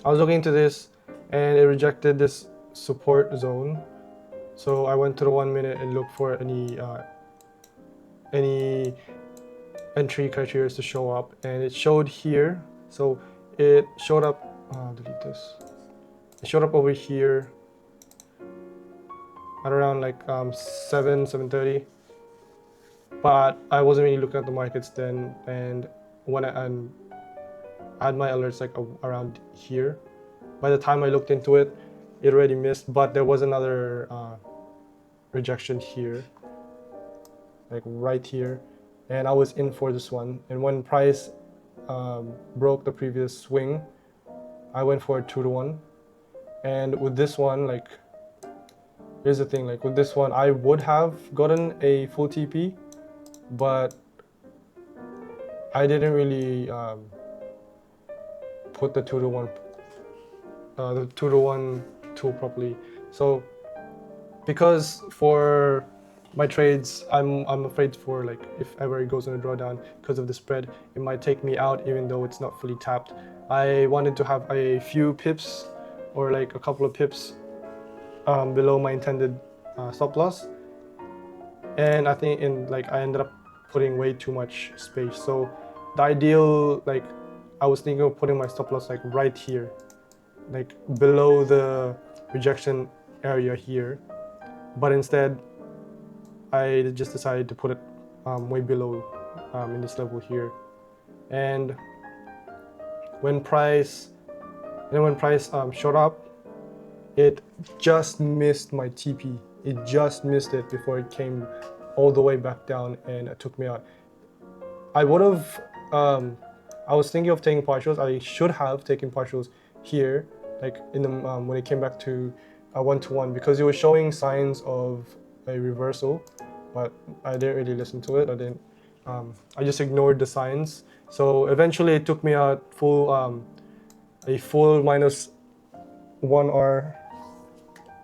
was looking into this and it rejected this support zone. So I went to the 1 minute and looked for any entry criteria to show up, and it showed here. So it showed up, delete this. It showed up over here at around like 7:30. But I wasn't really looking at the markets then, and when I had my alerts like around here. By the time I looked into it, it already missed, but there was another rejection here, like right here, and I was in for this one. And when price broke the previous swing, I went for a 2-to-1. And with this one, like here's the thing, like with this one, I would have gotten a full TP, but I didn't really put the 2-to-1 tool properly. So because for my trades, I'm afraid for like if ever it goes on a drawdown because of the spread, it might take me out even though it's not fully tapped. I wanted to have a few pips or like a couple of pips below my intended stop loss, and I think I ended up putting way too much space. So the ideal, like I was thinking of putting my stop loss like right here, like below the rejection area here, but instead I just decided to put it way below in this level here. And when price shot up, it just missed my TP. It just missed it before it came all the way back down and it took me out. I would have, I was thinking of taking partials. I should have taken partials here, like in the when it came back to 1-to-1, because it was showing signs of a reversal, but I didn't really listen to it. I just ignored the signs. So eventually it took me out a full -1R,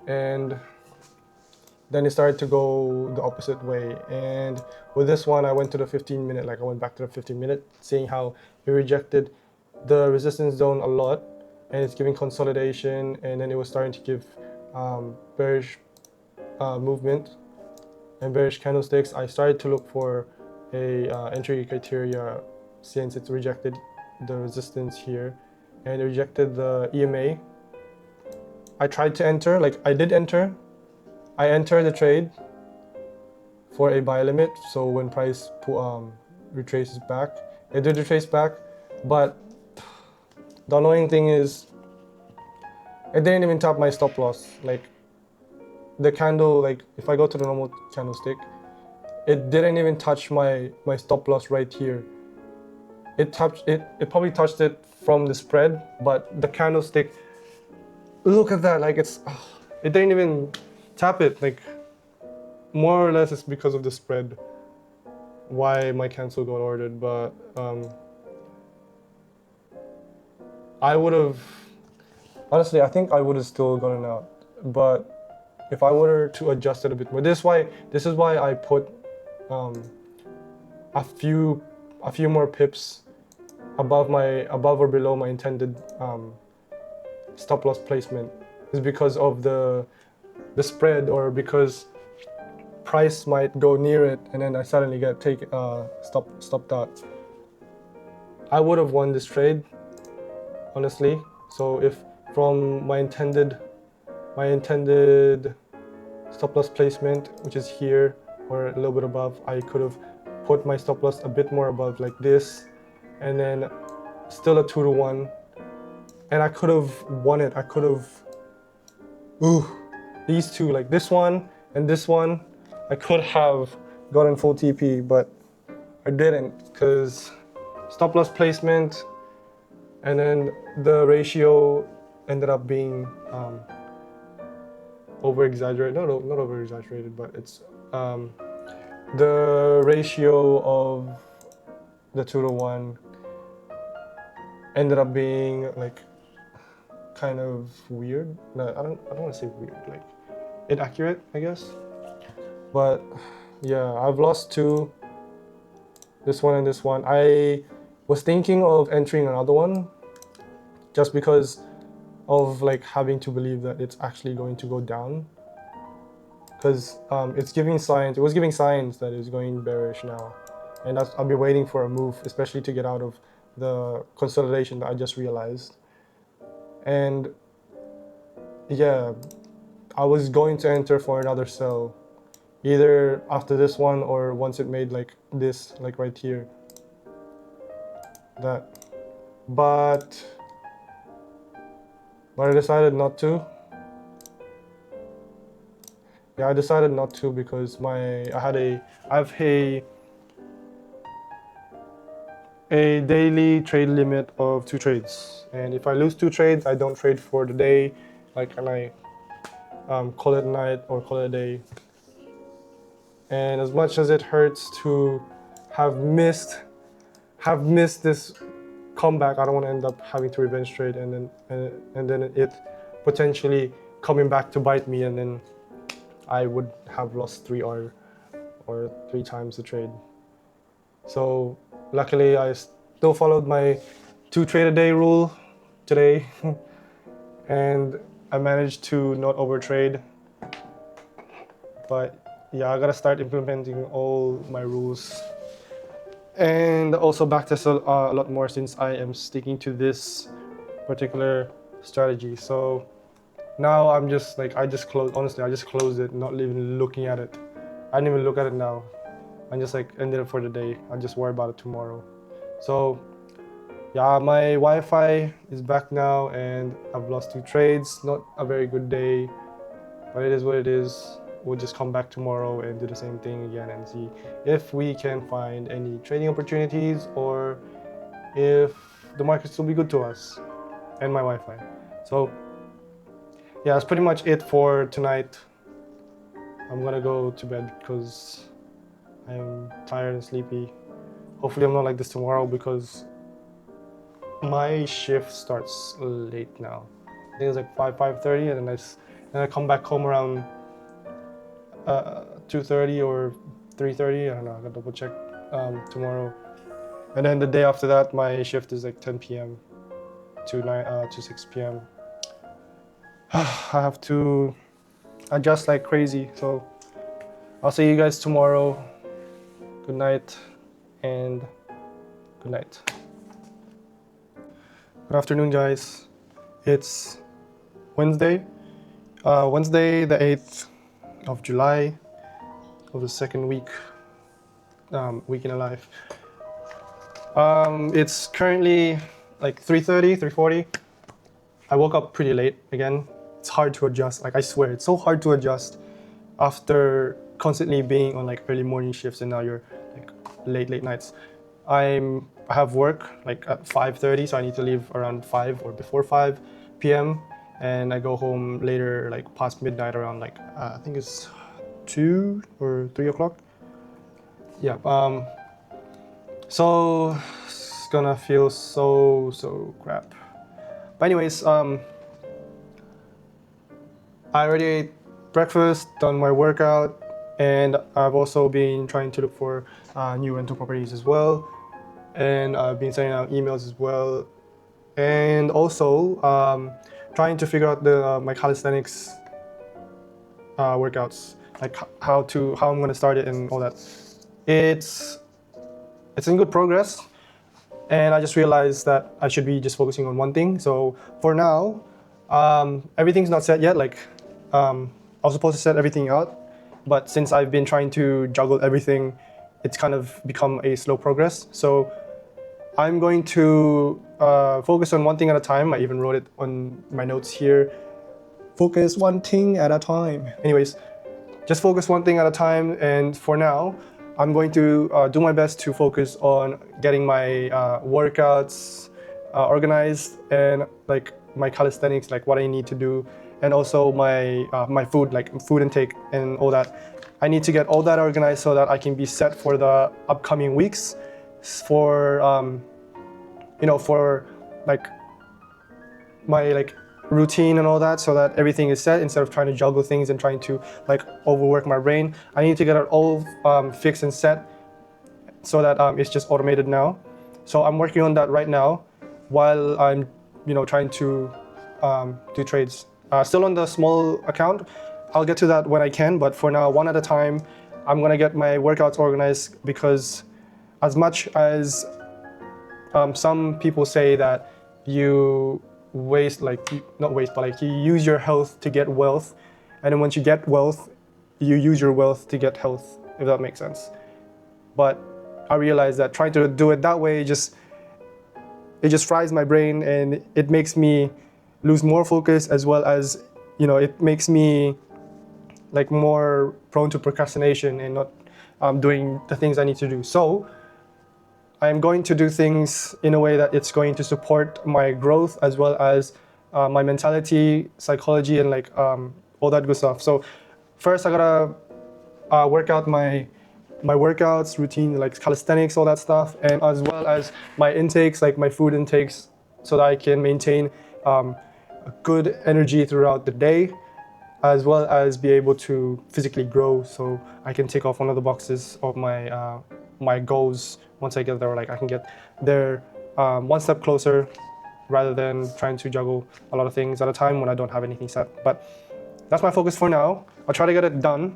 and then it started to go the opposite way. And with this one, I went to the 15-minute, like I went back to the 15-minute, seeing how it rejected the resistance zone a lot, and it's giving consolidation, and then it was starting to give bearish movement and bearish candlesticks. I started to look for a entry criteria since it's rejected the resistance here and it rejected the EMA. I tried to enter, like I did enter. I entered the trade for a buy limit, so when price retraces back, it did retrace back, but the annoying thing is it didn't even tap my stop loss. Like the candle, like if I go to the normal candlestick, it didn't even touch my stop loss right here. It probably touched it from the spread, but the candlestick, look at that, like it didn't even tap it. Like more or less it's because of the spread why my cancel got ordered, but I would have, honestly, I think I would have still gotten out, but if I were to adjust it a bit more, this is why I put a few more pips above or below my intended stop loss placement, is because of the spread, or because price might go near it and then I suddenly get stopped out. I would have won this trade, honestly. So if from my intended stop loss placement, which is here or a little bit above, I could have put my stop loss a bit more above like this, and then still a 2-to-1, and I could have won it. I could have, these two, like this one and this one, I could have gotten full TP, but I didn't, because stop loss placement and then the ratio ended up being over exaggerated. Not over exaggerated, but it's the ratio of the 2-to-1 ended up being like kind of weird. No, I don't want to say weird, like inaccurate, I guess. But yeah, I've lost two, this one and this one. I was thinking of entering another one just because of like having to believe that it's actually going to go down, because it's giving signs. It was giving signs that it's going bearish now, and I'll be waiting for a move, especially to get out of the consolidation that I just realized. And yeah, I was going to enter for another sell, either after this one or once it made like this, like right here, that, but I decided not to. Yeah, I decided not to because I have a daily trade limit of 2 trades, and if I lose 2 trades, I don't trade for the day, like, and call it a night or call it a day. And as much as it hurts to have missed this comeback, I don't want to end up having to revenge trade and then it potentially coming back to bite me, and then I would have lost 3 times the trade. So luckily I still followed my 2 trade a day rule today and I managed to not overtrade. But yeah, I gotta start implementing all my rules and also backtest a lot more, since I am sticking to this particular strategy. So now I'm just like, I just closed it, not even looking at it. I didn't even look at it now. I just like ended it for the day. I'll just worry about it tomorrow. So yeah, my Wi-Fi is back now and I've lost 2 trades. Not a very good day, but it is what it is. We'll just come back tomorrow and do the same thing again and see if we can find any trading opportunities or if the markets will be good to us and my Wi-Fi. So yeah, that's pretty much it for tonight. I'm gonna go to bed because I'm tired and sleepy. Hopefully I'm not like this tomorrow because my shift starts late now. I think it's like 5:30, and then I come back home around 2:30 or 3:30. I don't know. I gotta double check tomorrow. And then the day after that, my shift is like 10 p.m. to 6 p.m. I have to adjust like crazy. So I'll see you guys tomorrow. Good night and good night. Good afternoon, guys. It's Wednesday, Wednesday the 8th of July of the second week in a life. It's currently like 3:30, 3:40. I woke up pretty late again. It's hard to adjust. Like, I swear, it's so hard to adjust after constantly being on like early morning shifts, and now you're like late nights. I have work like at 5:30, so I need to leave around 5 or before 5 p.m. and I go home later, like past midnight, around like I think it's 2 or 3 o'clock. Yeah. So it's gonna feel so crap. But anyways, I already ate breakfast, done my workout, and I've also been trying to look for new rental properties as well. And I've been sending out emails as well, and also trying to figure out my calisthenics workouts, like how I'm gonna start it and all that. It's in good progress, and I just realized that I should be just focusing on one thing. So for now, everything's not set yet. Like I was supposed to set everything out, but since I've been trying to juggle everything, it's kind of become a slow progress. So I'm going to focus on one thing at a time. I even wrote it on my notes here. Focus one thing at a time. Anyways, just focus one thing at a time. And for now, I'm going to do my best to focus on getting my workouts organized, and like my calisthenics, like what I need to do, and also my food, like food intake and all that. I need to get all that organized so that I can be set for the upcoming weeks, for for like my like routine and all that, so that everything is set instead of trying to juggle things and trying to like overwork my brain. I need to get it all fixed and set so that it's just automated now. So I'm working on that right now while I'm trying to do trades. Still on the small account. I'll get to that when I can, but for now, one at a time, I'm gonna get my workouts organized, because as much as some people say that you waste, not waste, but like you use your health to get wealth, and then once you get wealth, you use your wealth to get health, if that makes sense. But I realize that trying to do it that way, it just fries my brain, and it makes me lose more focus, as well as it makes me like more prone to procrastination and not doing the things I need to do. So I'm going to do things in a way that it's going to support my growth, as well as my mentality, psychology, and like all that good stuff. So first I gotta work out my workouts routine, like calisthenics, all that stuff, and as well as my intakes, like my food intakes, so that I can maintain a good energy throughout the day, as well as be able to physically grow, so I can tick off one of the boxes of my my goals. Once I get there, like I can get there one step closer, rather than trying to juggle a lot of things at a time when I don't have anything set. But that's my focus for now. I'll try to get it done,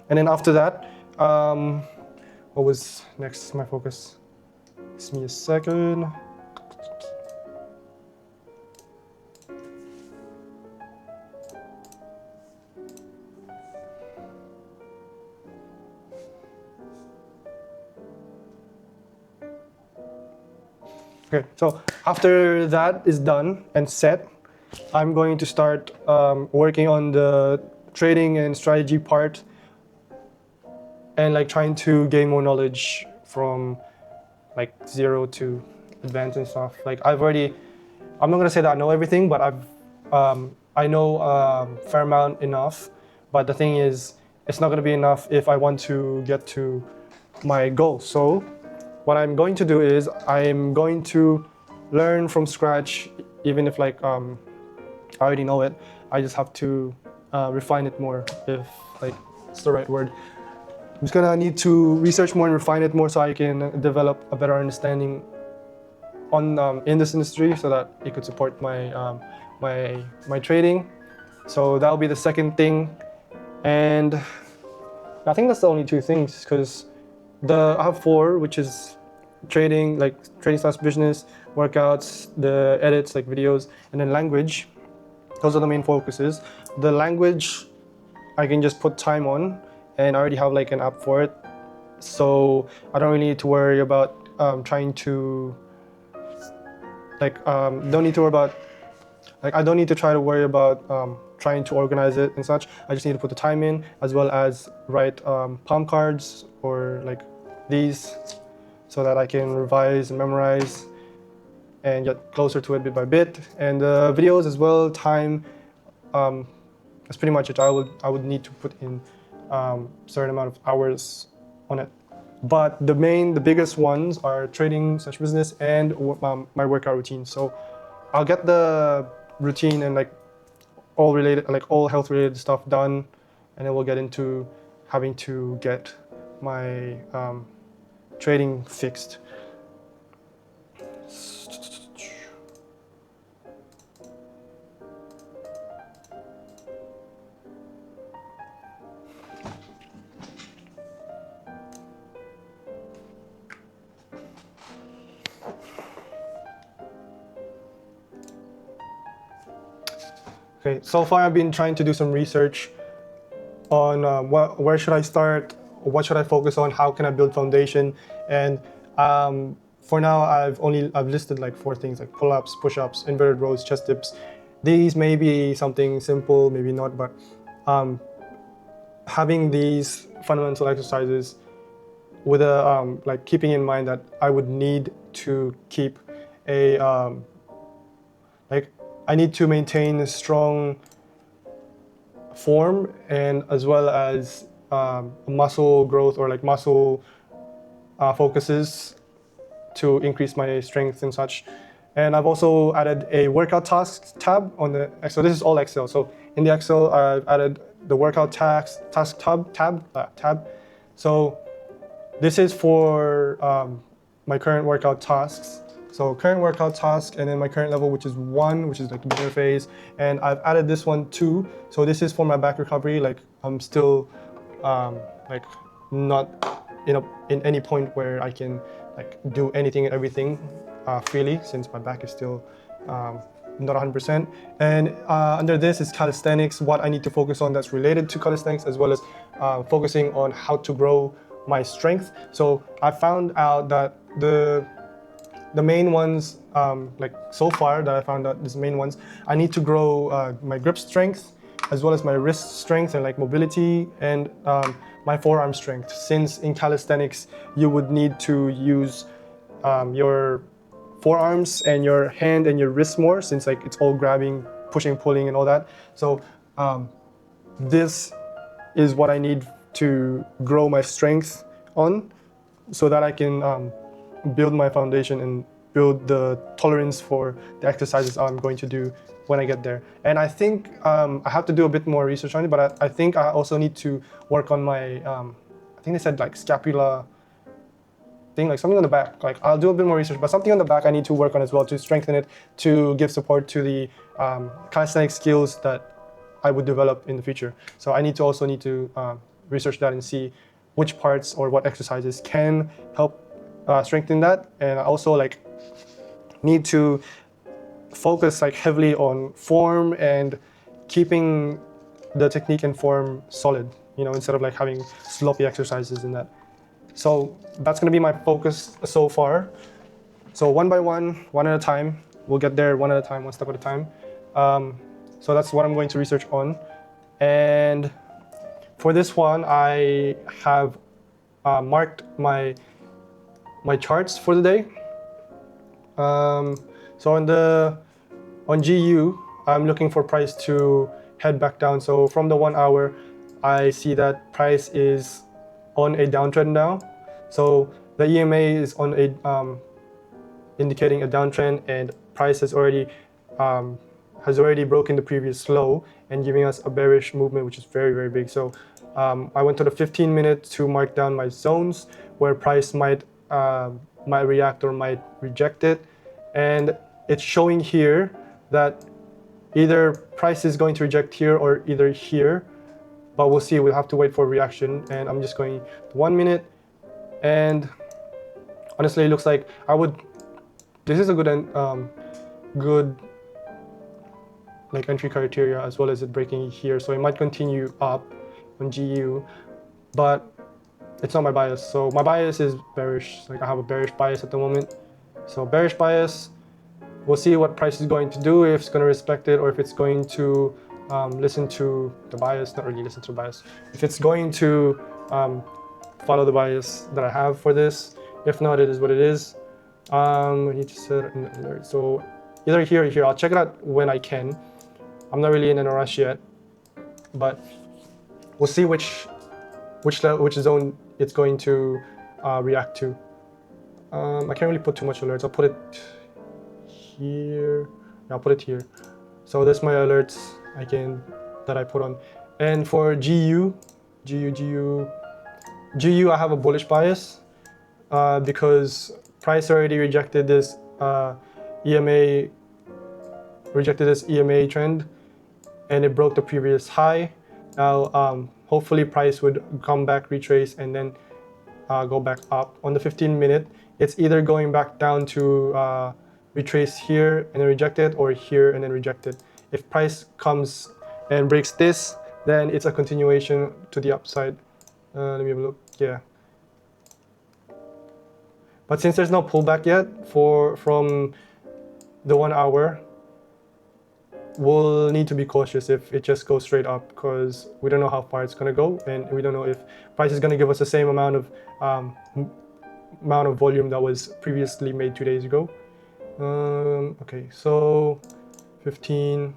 and then after that, what was next? My focus. Give me a second. Okay, so after that is done and set, I'm going to start working on the trading and strategy part, and like trying to gain more knowledge from like zero to advanced and stuff. Like I'm not gonna say that I know everything, but I know fair amount enough. But the thing is, it's not gonna be enough if I want to get to my goal. So what I'm going to do is I'm going to learn from scratch, even if like I already know it. I just have to refine it more, if like it's the right word. I'm just gonna need to research more and refine it more, so I can develop a better understanding on in this industry, so that it could support my my trading. So that'll be the second thing, and I think that's the only two things, because I have four, which is trading, like trading slash business, workouts, the edits, like videos, and then language. Those are the main focuses. The language, I can just put time on, and I already have like an app for it. So I don't really need to worry about trying to, like, don't need to worry about, like, I don't need to try to worry about trying to organize it and such. I just need to put the time in, as well as write palm cards or like these, so that I can revise and memorize and get closer to it bit by bit. And the videos as well, time, that's pretty much it. I would need to put in certain amount of hours on it. But the biggest ones are trading slash business and my workout routine. So I'll get the routine and like all health related stuff done, and then we'll get into having to get my trading fixed. Okay, so far I've been trying to do some research on where should I start, what should I focus on, how can I build foundation, and for now I've listed like 4 things, like pull-ups, push-ups, inverted rows, chest dips. These may be something simple, maybe not, but having these fundamental exercises with a like keeping in mind that I would need to keep a I need to maintain a strong form, and as well as muscle growth, or like muscle focuses to increase my strength and such. And I've also added a workout tasks tab on the Excel. This is all Excel. So in the Excel, I've added the workout task tab. So this is for my current workout tasks. So current workout task, and then my current level, which is 1, which is like the beginner phase. And I've added this one too. So this is for my back recovery. Like I'm still like not in any point where I can like do anything and everything freely, since my back is still not 100%. And under this is calisthenics, what I need to focus on that's related to calisthenics, as well as focusing on how to grow my strength. So I found out that the main ones, like so far that I found out, these main ones, I need to grow my grip strength, as well as my wrist strength and like mobility, and my forearm strength, since in calisthenics you would need to use your forearms and your hand and your wrist more, since like it's all grabbing, pushing, pulling and all that. So this is what I need to grow my strength on, so that I can build my foundation and build the tolerance for the exercises I'm going to do when I get there. And I think I have to do a bit more research on it, but I think I also need to work on my, I think they said like scapula thing, like something on the back. Like I'll do a bit more research, but something on the back I need to work on as well to strengthen it, to give support to the calisthenic skills that I would develop in the future. So I also need to research that and see which parts or what exercises can help strengthen that. And I also like need to focus like heavily on form and keeping the technique and form solid, you know, instead of like having sloppy exercises in that. So that's gonna be my focus so far. So one by one, one at a time. We'll get there one at a time, one step at a time. So that's what I'm going to research on. And for this one, I have marked my charts for the day. So on GU, I'm looking for price to head back down. So from the 1 hour, I see that price is on a downtrend now. So the EMA is on a indicating a downtrend, and price has already broken the previous low and giving us a bearish movement, which is very, very big. So I went to the 15-minute to mark down my zones where price might react or might reject it. And it's showing here that either price is going to reject here or either here, but we'll see. We'll have to wait for a reaction. And I'm just going 1 minute, and honestly, it looks like this is a good like entry criteria, as well as it breaking here. So it might continue up on GU, but it's not my bias. So my bias is bearish. Like I have a bearish bias at the moment. So bearish bias, we'll see what price is going to do, if it's going to respect it or if it's going to listen to the bias. Not really listen to the bias. If it's going to follow the bias that I have for this. If not, it is what it is. I need to set an alert. So either here or here. I'll check it out when I can. I'm not really in a rush yet, but we'll see which zone it's going to react to. I can't really put too much alerts. I'll put it here. I'll put it here. So that's my alerts that I put on. And for GU, I have a bullish bias because price already rejected this EMA trend, and it broke the previous high. Now hopefully price would come back, retrace, and then go back up. On the 15-minute, it's either going back down to retrace here and then reject it, or here and then reject it. If price comes and breaks this, then it's a continuation to the upside. Let me have a look. Yeah. But since there's no pullback yet from the 1 hour, we'll need to be cautious if it just goes straight up, because we don't know how far it's gonna go, and we don't know if price is gonna give us the same amount of volume that was previously made 2 days ago. Okay, so 15.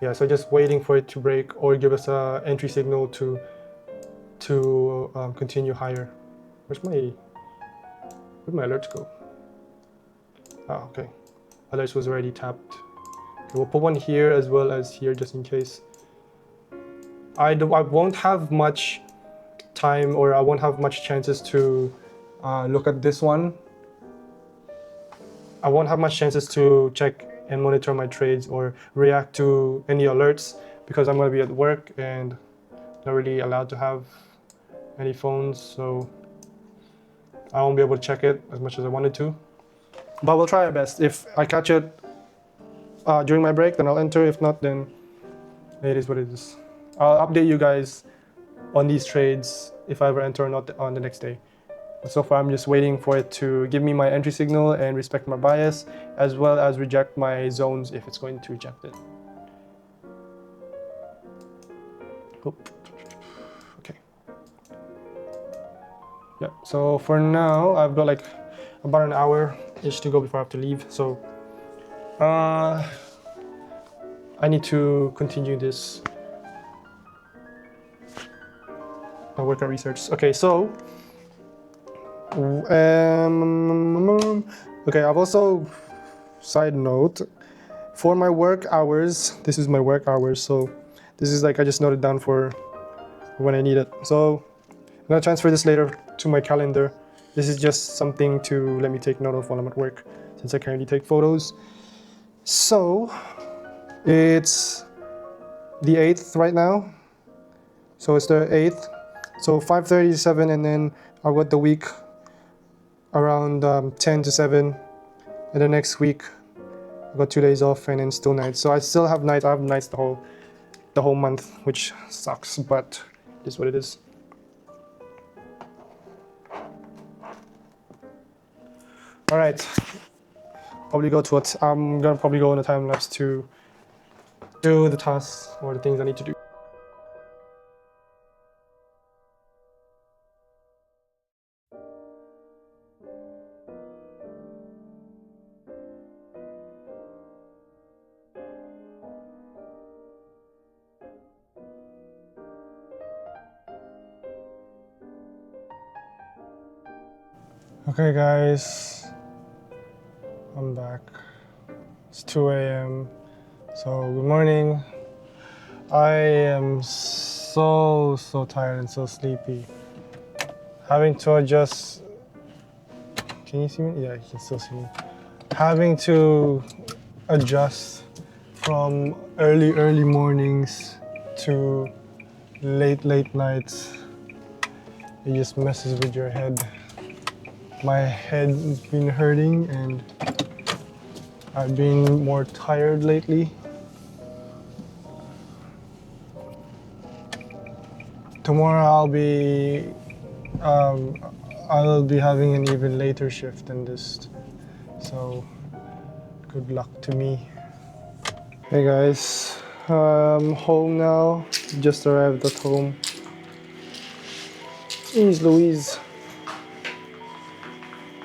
Yeah, so just waiting for it to break or give us a entry signal to continue higher. Where'd my alerts go? Oh, okay. Alerts was already tapped. Okay, we'll put one here as well as here, just in case. I won't have much time, or I won't have much chances to look at this one. I won't have much chances to check and monitor my trades or react to any alerts, because I'm going to be at work and not really allowed to have any phones, so I won't be able to check it as much as I wanted to. But we'll try our best. If I catch it during my break, then I'll enter. If not, then it is what it is. I'll update you guys on these trades if I ever enter or not on the next day. But so far, I'm just waiting for it to give me my entry signal and respect my bias, as well as reject my zones if it's going to reject it. Oop. Okay. Yeah, so for now, I've got like about an hour-ish to go before I have to leave. So I need to continue this my workout research. Okay, so okay, I've also, side note, for my work hours, this is my work hours, so this is like I just noted down for when I need it. So I'm gonna transfer this later to my calendar. This is just something to let me take note of while I'm at work, since I can't really take photos. So it's the 8th right now. So it's the 8th. So 5:37, and then I got the week around 10 to 7. And the next week I got 2 days off, and then still nights. So I still have nights. I have nights the whole month, which sucks, but it is what it is. All right, probably go to what I'm gonna probably go on a time lapse to do the tasks or the things I need to do. Okay guys, I'm back. It's 2 a.m. So good morning. I am so tired and so sleepy. Having to adjust. Can you see me? Yeah, you can still see me. Having to adjust from early mornings to late nights. It just messes with your head. My head's been hurting and I've been more tired lately. Tomorrow I'll be having an even later shift than this, so good luck to me. Hey guys, I'm home now. Just arrived at home. Jeez Louise.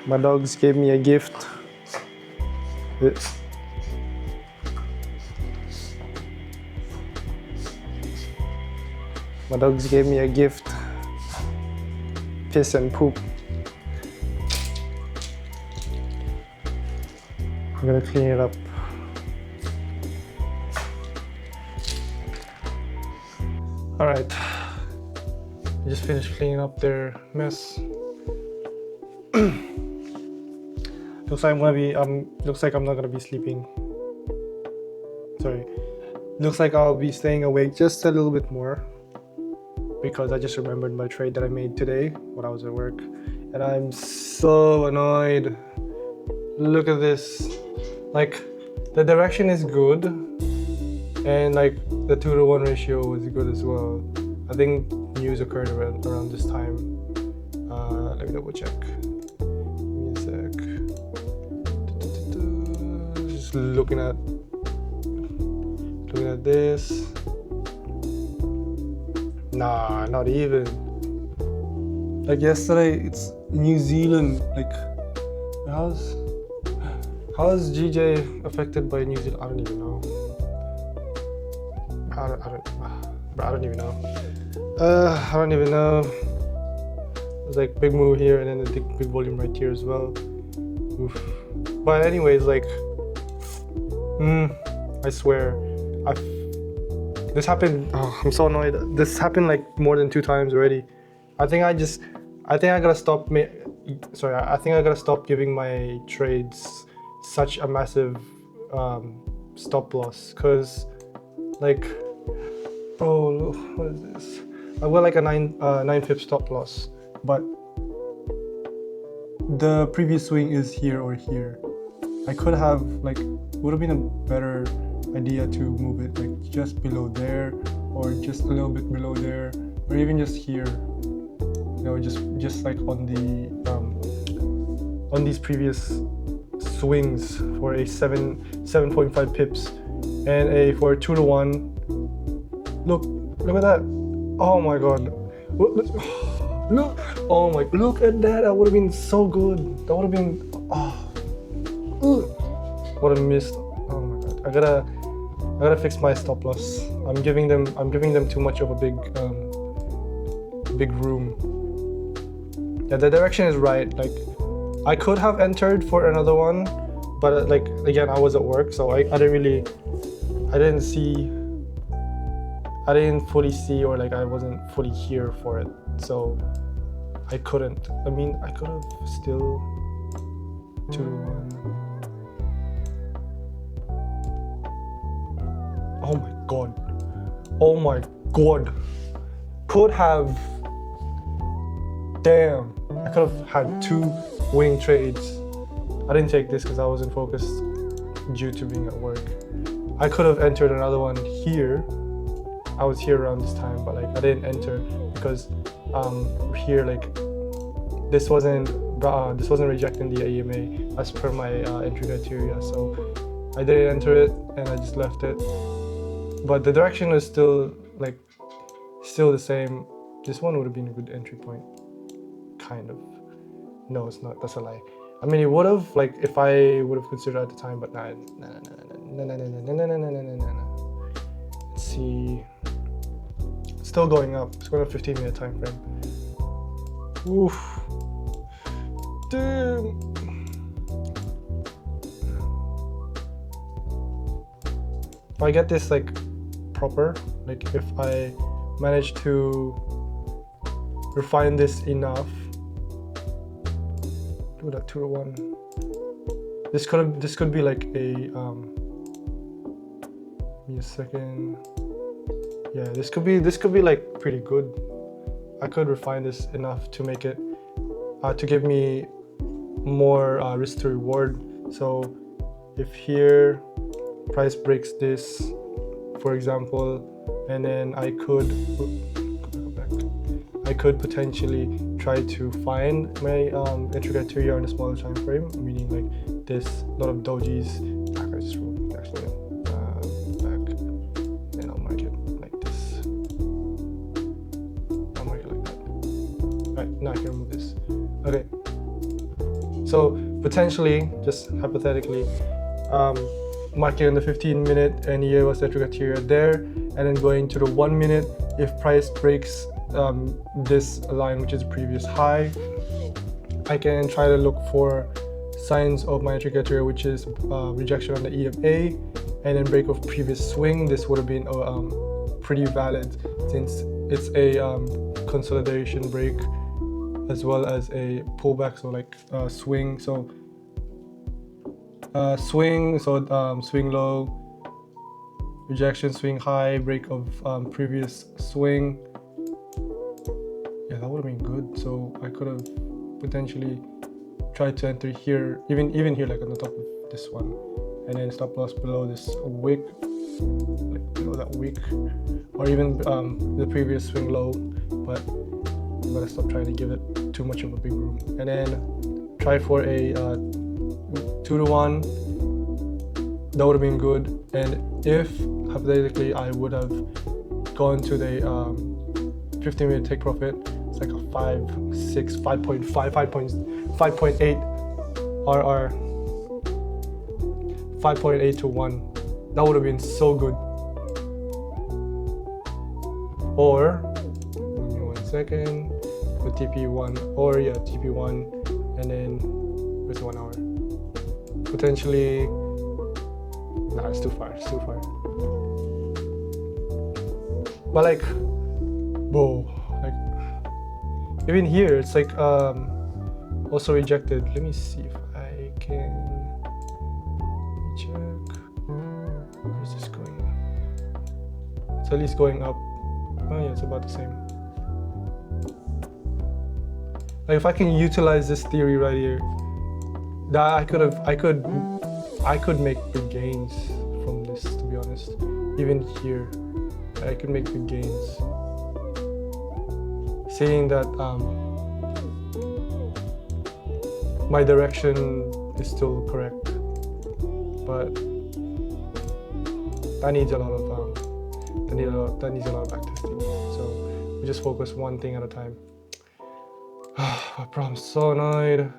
My dogs gave me a gift. My dogs gave me a gift. Piss and poop. I'm gonna clean it up. All right, I just finished cleaning up their mess. Looks like I'm not gonna be sleeping. Sorry. Looks like I'll be staying awake just a little bit more, because I just remembered my trade that I made today when I was at work, and I'm so annoyed. Look at this. Like, the direction is good, and like the 2-to-1 ratio is good as well. I think news occurred around this time. Let me double check. Give me a sec. Just looking at this. Nah, not even. Like yesterday, it's New Zealand. Like, how's GJ affected by New Zealand? I don't even know. I don't even know. I don't even know. There's like big move here and then a big volume right here as well. Oof. But anyways, like, I swear, this happened. Oh, I'm so annoyed. This happened like more than 2 times already. I think I gotta stop. I think I gotta stop giving my trades such a massive stop loss, cause like, bro, what is this? I got like a 9 pip stop loss, but the previous swing is here or here. I could have, like, would have been a better idea to move it like just below there, or just a little bit below there, or even just here. You know, just like on these previous swings for a 7.5 pips and for a 2-to-1. Look at that. Oh my god. Look. Oh my, look at that. That would have been so good. That would have been, what a missed. Oh my god. I gotta fix my stop loss. I'm giving them too much of a big room. Yeah, the direction is right. Like, I could have entered for another one, but like again, I was at work, so I didn't fully see, or like I wasn't fully here for it, so I couldn't. I mean, I could have still 2 to 1. Oh my god. Oh my god. Could have. Damn. I could have had 2 winning trades. I didn't take this because I wasn't focused due to being at work. I could have entered another one here. I was here around this time, but like I didn't enter because here, like this wasn't rejecting the EMA as per my entry criteria, so I didn't enter it and I just left it. But the direction is still the same. This one would have been a good entry point, kind of. No, it's not. That's a lie. I mean, it would have, like, if I would have considered at the time, but no. Let's see. It's still going up. It's going on a 15-minute time frame. Oof. Damn. If I get this like proper, like if I manage to refine this enough, do that 2 to 1. This could be like a give me a second. Yeah, this could be like pretty good. I could refine this enough to make it to give me more risk to reward. So if here price breaks this, for example, and then I could potentially try to find my entry criteria on a smaller time frame, meaning like this, a lot of dojis. Back, then I'll mark it like this. I'll mark it like that. Right, now I can remove this. Okay. So potentially, just hypothetically, marking on the 15-minute and here was the entry criteria there, and then going to the 1 minute. If price breaks this line, which is the previous high, I can try to look for signs of my entry criteria, which is rejection on the EMA, and then break of previous swing. This would have been pretty valid since it's a consolidation break as well as a pullback, so like swing. So swing low, rejection, swing high, break of previous swing. Yeah, that would have been good. So I could have potentially tried to enter here, even here, like on the top of this one, and then stop loss below this wick, like below that wick, or even the previous swing low. But I'm gonna stop trying to give it too much of a big room, and then try for a 2 to 1. That would have been good. And if hypothetically I would have gone to the 15-minute take profit, it's like a 5.6, 5.5, 5.8 RR, 5.8 to 1. That would have been so good. Or give me 1 second, put TP1, or yeah, TP1, and then with 1 hour. Potentially, nah, it's too far. But like, whoa, like even here, it's like also rejected. Let me see if I can check. Where's this going? It's at least going up. Oh yeah, it's about the same. Like if I can utilize this theory right here, that I could make big gains from this, to be honest. Even here, I could make big gains. Seeing that my direction is still correct, but that needs a lot of that needs a lot of backtesting. So we just focus one thing at a time. Bro, I'm so annoyed.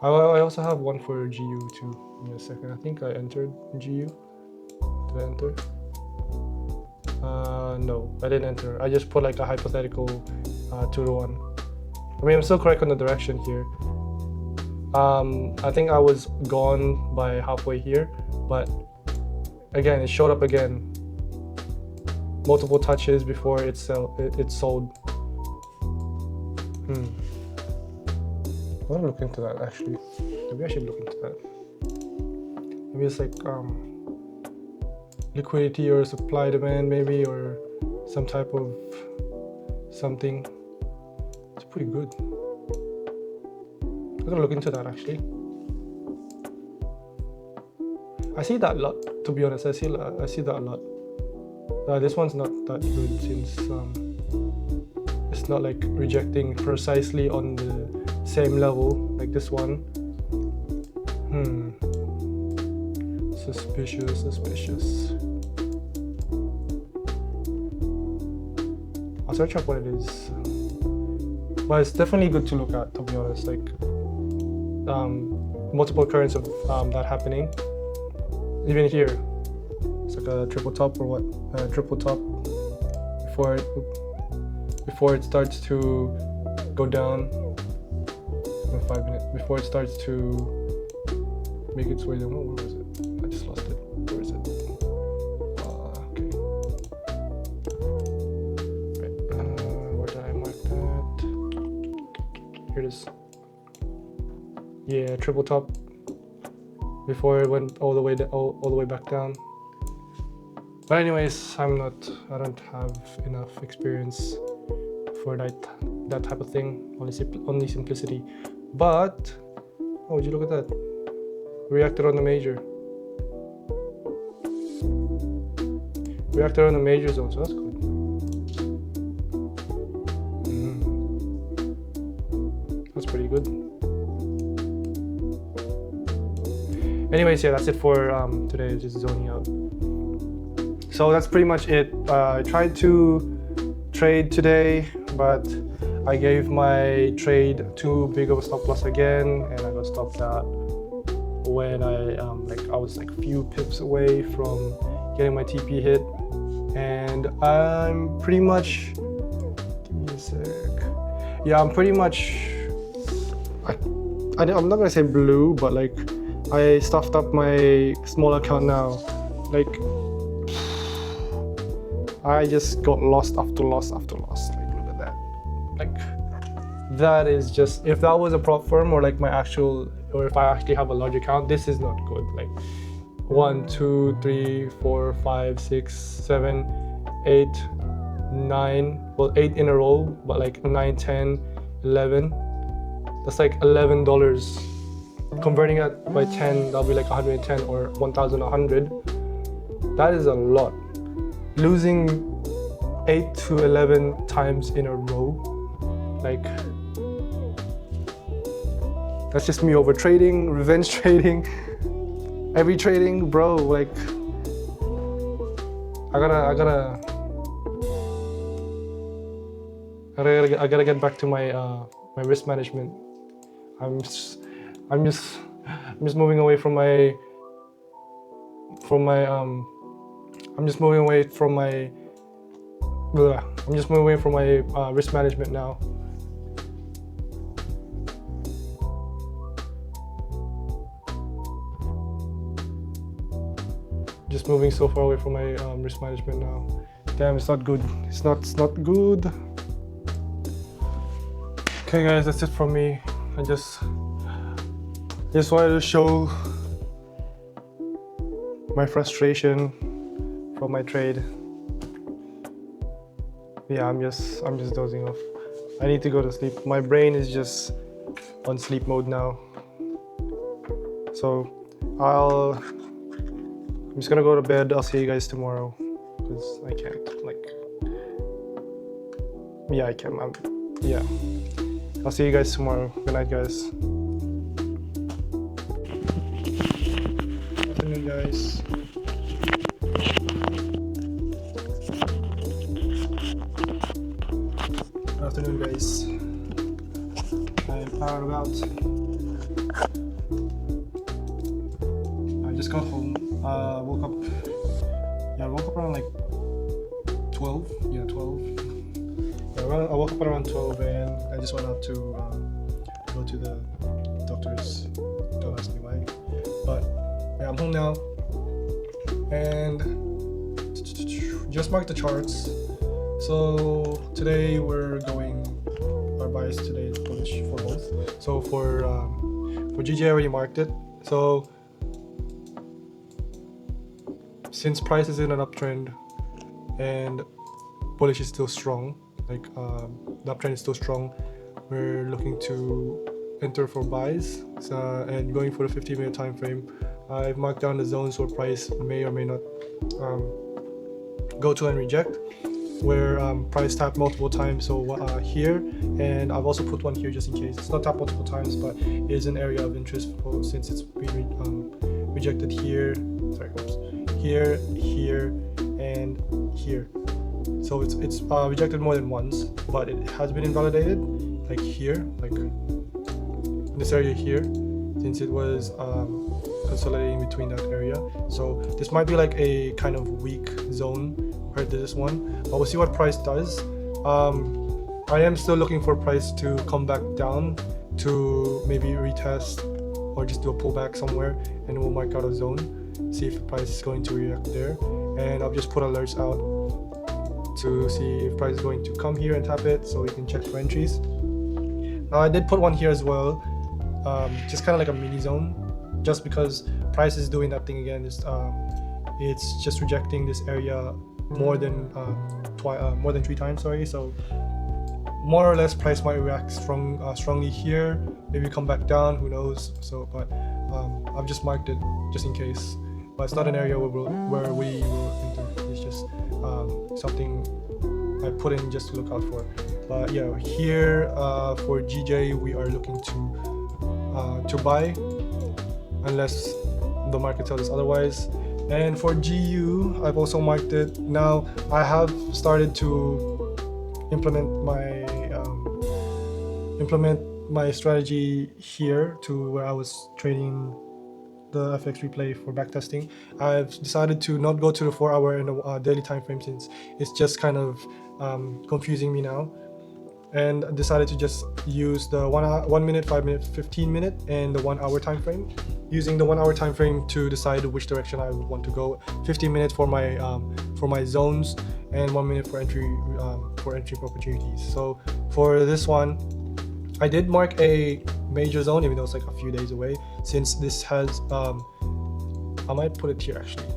I also have one for GU too. Give me a second. I think I entered GU. Did I enter? No, I didn't enter. I just put like a hypothetical 2 to 1. I mean, I'm still correct on the direction here. I think I was gone by halfway here, but again, it showed up again. Multiple touches before it's sold. I want to look into that actually. Maybe I should look into that. Maybe it's like liquidity or supply demand maybe, or some type of something. It's pretty good. I'm gonna look into that actually. I see that a lot, to be honest. I see that a lot. This one's not that good since it's not like rejecting precisely on the same level like this one. Suspicious. I'll search up what it is. But it's definitely good to look at, to be honest. Like multiple currents of that happening. Even here, it's like a triple top or what? Triple top before it starts to go down. 5 minutes before it starts to make its way down. Where was it? I just lost it. Where is it? Okay. Right. Where did I mark that? Here it is. Yeah, triple top before it went all the way back down. But anyways, I don't have enough experience for that type of thing. Only simplicity. But oh, would you look at that? Reacted on the major. Reacted on the major zone, so that's good. That's pretty good. Anyways, yeah, that's it for today. Just zoning out. So that's pretty much it. I tried to trade today, but I gave my trade too big of a stop loss again, and I got stopped out when I was like a few pips away from getting my TP hit, and I'm pretty much. Give me a sec. Yeah, I'm pretty much. I'm not gonna say blue, but like I stuffed up my small account now. Like I just got lost after loss after loss. Like that is just, if that was a prop firm or like my actual, or if I actually have a large account, this is not good. Like 1 2 3 4 5 6 7 8 9, well 8 in a row, but like 9 10 11, that's like $11. Converting it by 10, that'll be like 110 or 1,100. That is a lot. Losing 8 to 11 times in a row, like that's just me over trading, revenge trading, every trading, bro. Like I gotta get back to my my risk management. I'm just moving away from my risk management now. Just moving so far away from my risk management now. Damn, it's not good. It's not good. Okay guys, that's it from me. I just wanted to show my frustration from my trade. Yeah, I'm just dozing off. I need to go to sleep. My brain is just on sleep mode now. So I'm just gonna go to bed. I'll see you guys tomorrow because I can't, like, yeah, I can. Yeah. I'll see you guys tomorrow. Good night, guys. Good afternoon, guys. Good afternoon, guys. I'm out and about. I just got home. Woke up. Yeah, I woke up around like 12. Yeah, 12. Yeah, I woke up around 12 and I just went out to go to the doctor's. Don't ask me why. But yeah, I'm home now. And just marked the charts. So today we're going. Our bias today is bullish for both. So for GJ I already marked it. So since price is in an uptrend and bullish is still strong, like the uptrend is still strong, we're looking to enter for buys. And going for the 15-minute time frame, I've marked down the zones where price may or may not go to and reject, where price tapped multiple times, so here, and I've also put one here just in case. It's not tapped multiple times, but it is an area of interest since it's been rejected here, here, and here. So it's rejected more than once, but it has been invalidated, like here, like in this area here, since it was consolidating between that area. So this might be like a kind of weak zone compared to this one, but we'll see what price does. I am still looking for price to come back down to maybe retest or just do a pullback somewhere, and we'll mark out a zone, see if the price is going to react there. And I'll just put alerts out to see if price is going to come here and tap it, so we can check for entries. Now I did put one here as well, just kind of like a mini zone, just because price is doing that thing again. It's just rejecting this area more than 3 times, sorry. So more or less price might react strongly here, maybe come back down, who knows. So but I've just marked it just in case, but it's not an area where we will enter. It's just something I put in just to look out for. But yeah, here for GJ we are looking to buy unless the market tells us otherwise. And for GU, I've also marked it. Now I have started to implement my strategy here to where I was trading the FX replay for backtesting. I've decided to not go to the 4-hour and the daily time frame, since it's just kind of confusing me now, and I decided to just use the 1 minute, 5 minute, 15 minute, and the 1 hour time frame. Using the 1 hour time frame to decide which direction I would want to go. 15 minutes for my zones, and 1 minute for entry opportunities. So for this one, I did mark a major zone, even though it's like a few days away, since this has I might put it here actually,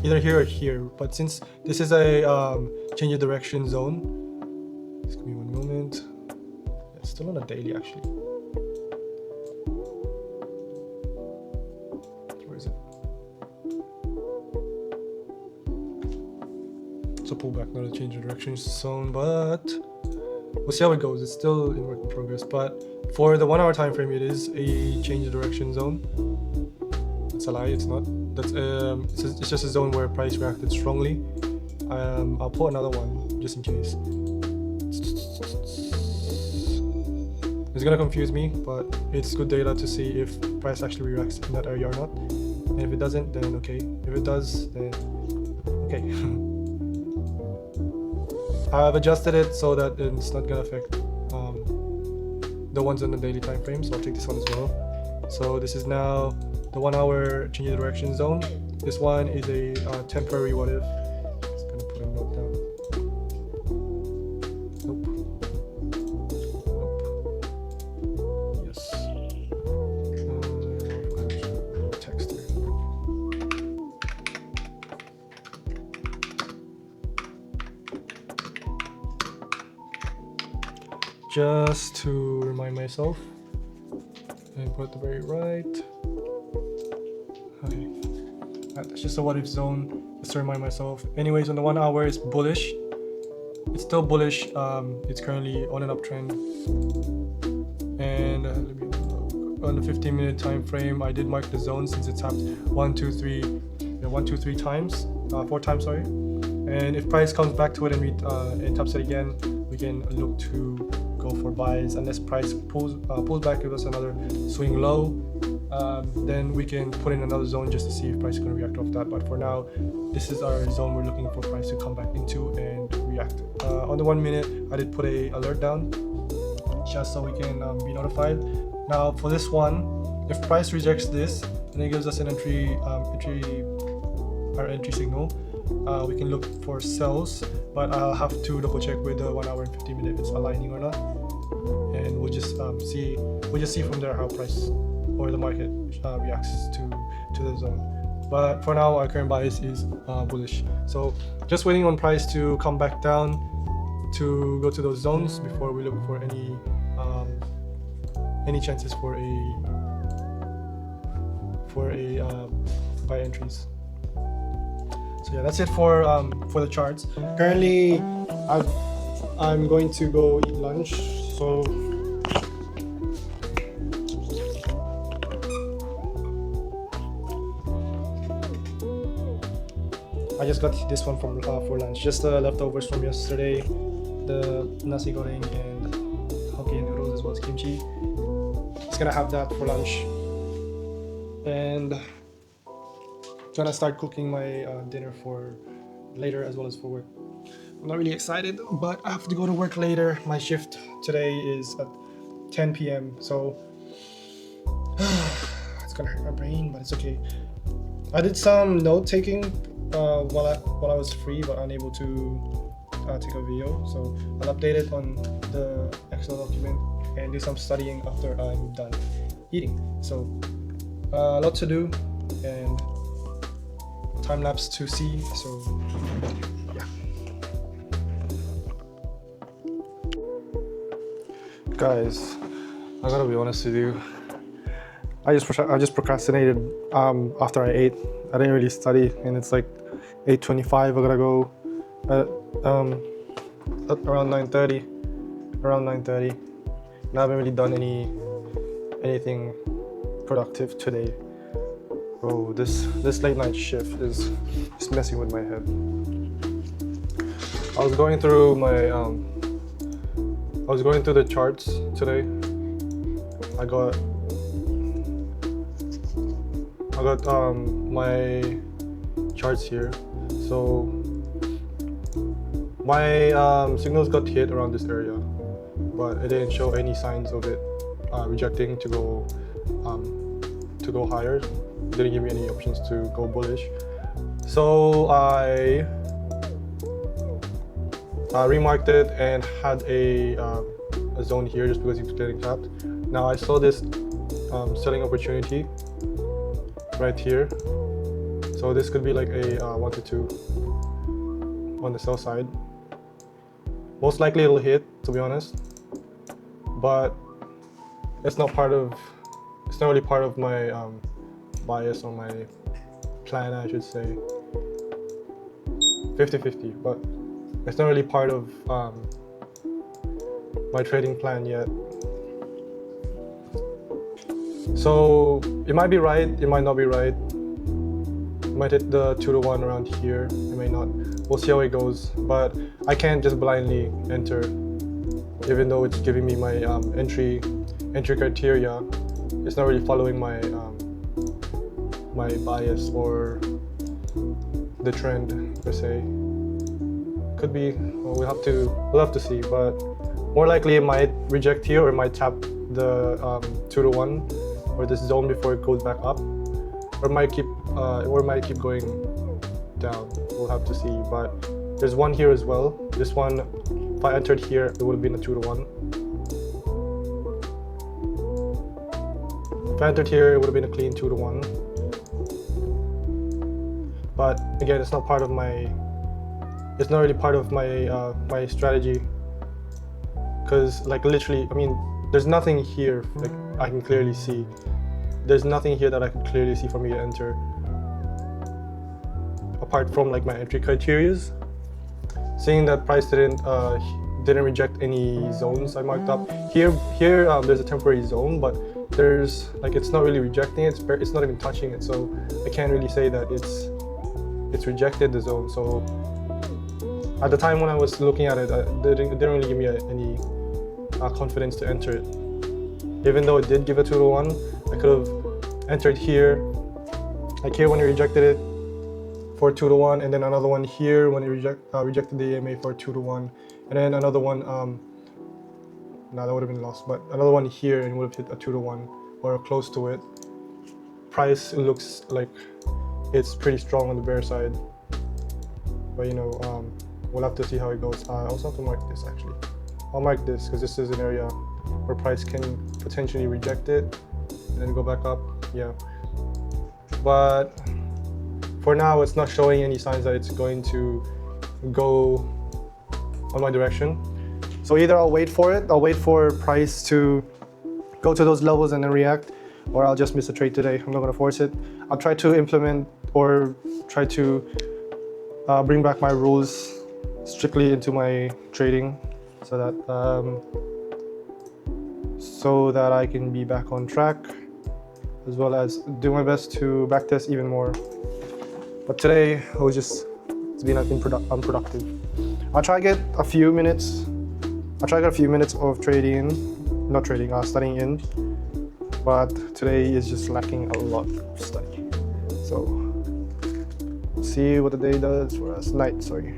either here or here, but since this is a change of direction zone, just give me 1 moment. It's still on a daily actually. Where is it? It's a pullback, not a change of direction zone, but we'll see how it goes. It's still in work in progress, but for the 1 hour time frame, it is a change of direction zone. That's a lie. It's not. That's it's just a zone where price reacted strongly. I'll put another one just in case. It's gonna confuse me, but it's good data to see if price actually reacts in that area or not. And if it doesn't, then okay. If it does, then okay. I've adjusted it so that it's not gonna affect the ones on the daily time frame, so I'll take this one as well. So this is now the 1 hour change of direction zone. This one is a temporary what if. Just gonna put a note down. Nope. Yes. Text here. Just to remind myself, and put the very right. Okay, that's just a what if zone, just to remind myself. Anyways, on the 1 hour it's bullish. It's still bullish. It's currently on an uptrend. And let me look. On the 15-minute time frame, I did mark the zone since it's tapped 1, 2, 3 times, 4 times, sorry. And if price comes back to it and taps it again, we can look to go for buys, unless price pulls back, give us another swing low, then we can put in another zone just to see if price is going to react off that. But for now, this is our zone we're looking for price to come back into and react. On the 1 minute, I did put a alert down just so we can be notified. Now for this one, if price rejects this and it gives us an entry signal, we can look for sells, but I'll have to double check with the 1 hour and 50 minute if it's aligning or not, and we'll just see from there how price or the market reacts to the zone. But for now, our current bias is bullish, so just waiting on price to come back down to go to those zones before we look for any chances for a buy entries. So yeah, that's it for the charts. Currently, I'm going to go eat lunch. So I just got this one from for lunch. Just the leftovers from yesterday, the nasi goreng and Hokkien noodles as well as kimchi. Just gonna have that for lunch, and gonna start cooking my dinner for later as well as for work. I'm not really excited, but I have to go to work later. My shift today is at 10 p.m. so it's gonna hurt my brain, but it's okay. I did some note taking while I was free but unable to take a video, so I'll update it on the Excel document and do some studying after I'm done eating. So a lot to do and time lapse to see, so yeah. Guys, I gotta be honest with you, I just procrastinated after I ate. I didn't really study, and it's like 8:25. I gotta go at around 9:30, and I haven't really done anything productive today. Bro, this late night shift is just messing with my head. I was going through the charts today. I got my charts here. So my signals got hit around this area, but it didn't show any signs of it rejecting to go higher. It didn't give me any options to go bullish. So I remarked it and had a zone here just because it's getting capped. Now I saw this selling opportunity right here, so this could be like a 1 to 2 on the sell side. Most likely it'll hit, to be honest, but it's not really part of my bias or my plan, I should say. 50-50, but it's not really part of my trading plan yet. So it might be right, it might not be right. It might hit the 2 to 1 around here, it may not. We'll see how it goes, but I can't just blindly enter, even though it's giving me my entry criteria. It's not really following my my bias or the trend per se. Could be. Well, we'll have to see, but more likely it might reject here or it might tap the 2 to 1 or this zone before it goes back up, or it might keep going down. We'll have to see. But there's one here as well. This one, if I entered here, it would have been a 2 to 1. If I entered here, it would have been a clean 2 to 1. But again, it's not really part of my my strategy, because like literally, I mean, there's nothing here like I can clearly see. There's nothing here that I can clearly see for me to enter, apart from like my entry criterias. Seeing that price didn't reject any zones I marked up here. There's a temporary zone, but there's like it's not really rejecting it. It's not even touching it, so I can't really say that it's rejected the zone. So at the time when I was looking at it, it didn't really give me any confidence to enter it. Even though it did give a 2 to 1, I could have entered here, like here when it rejected it for 2 to 1, and then another one here when it rejected the EMA for 2 to 1, and then another one, no, that would have been lost, but another one here and would have hit a 2 to 1 or close to it. Price, it looks like it's pretty strong on the bear side, but you know, we'll have to see how it goes. I also have to mark this actually. I'll mark this because this is an area where price can potentially reject it and then go back up. Yeah, but for now it's not showing any signs that it's going to go on my direction. So either I'll wait for it, I'll wait for price to go to those levels and then react, or I'll just miss a trade today. I'm not gonna force it. I'll try to implement or try to bring back my rules strictly into my trading so that I can be back on track, as well as do my best to backtest even more. But today it's been unproductive. I'll try to get a few minutes. Of studying in, but today is just lacking a lot of study. So see what the day does for us. Night, sorry.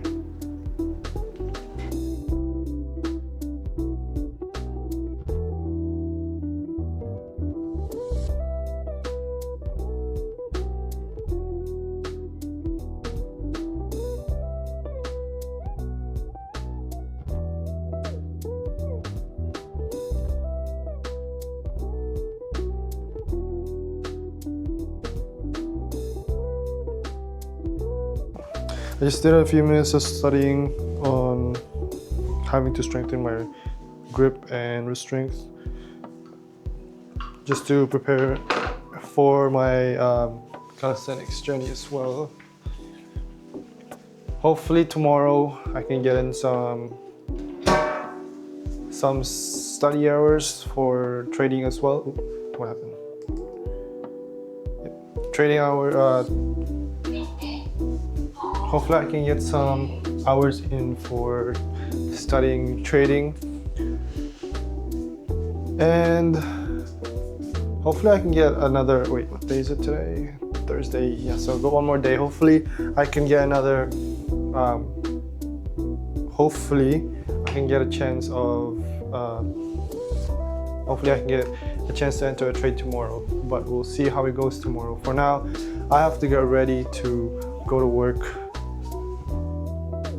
I just did a few minutes of studying on having to strengthen my grip and wrist strength, just to prepare for my calisthenics journey as well. Hopefully tomorrow I can get in some study hours for trading as well. Ooh, what happened? Trading hour. Hopefully I can get some hours in for studying trading, and hopefully I can get another, wait, what day is it today? Thursday, yeah, so go one more day. Hopefully I can get another, hopefully I can get a chance to enter a trade tomorrow, but we'll see how it goes tomorrow. For now, I have to get ready to go to work,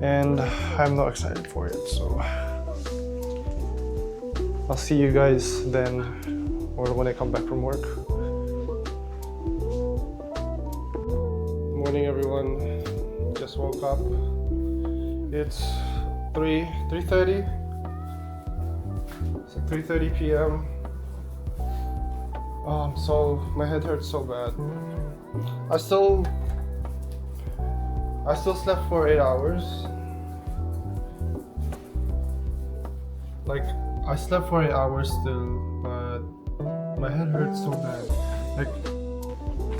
and I'm not excited for it, so I'll see you guys then, or when I come back from work. Morning everyone, just woke up. It's 3:30. It's 3:30 p.m. So my head hurts so bad. I still slept for 8 hours. Like, I slept for 8 hours still, but my head hurts so bad. Like,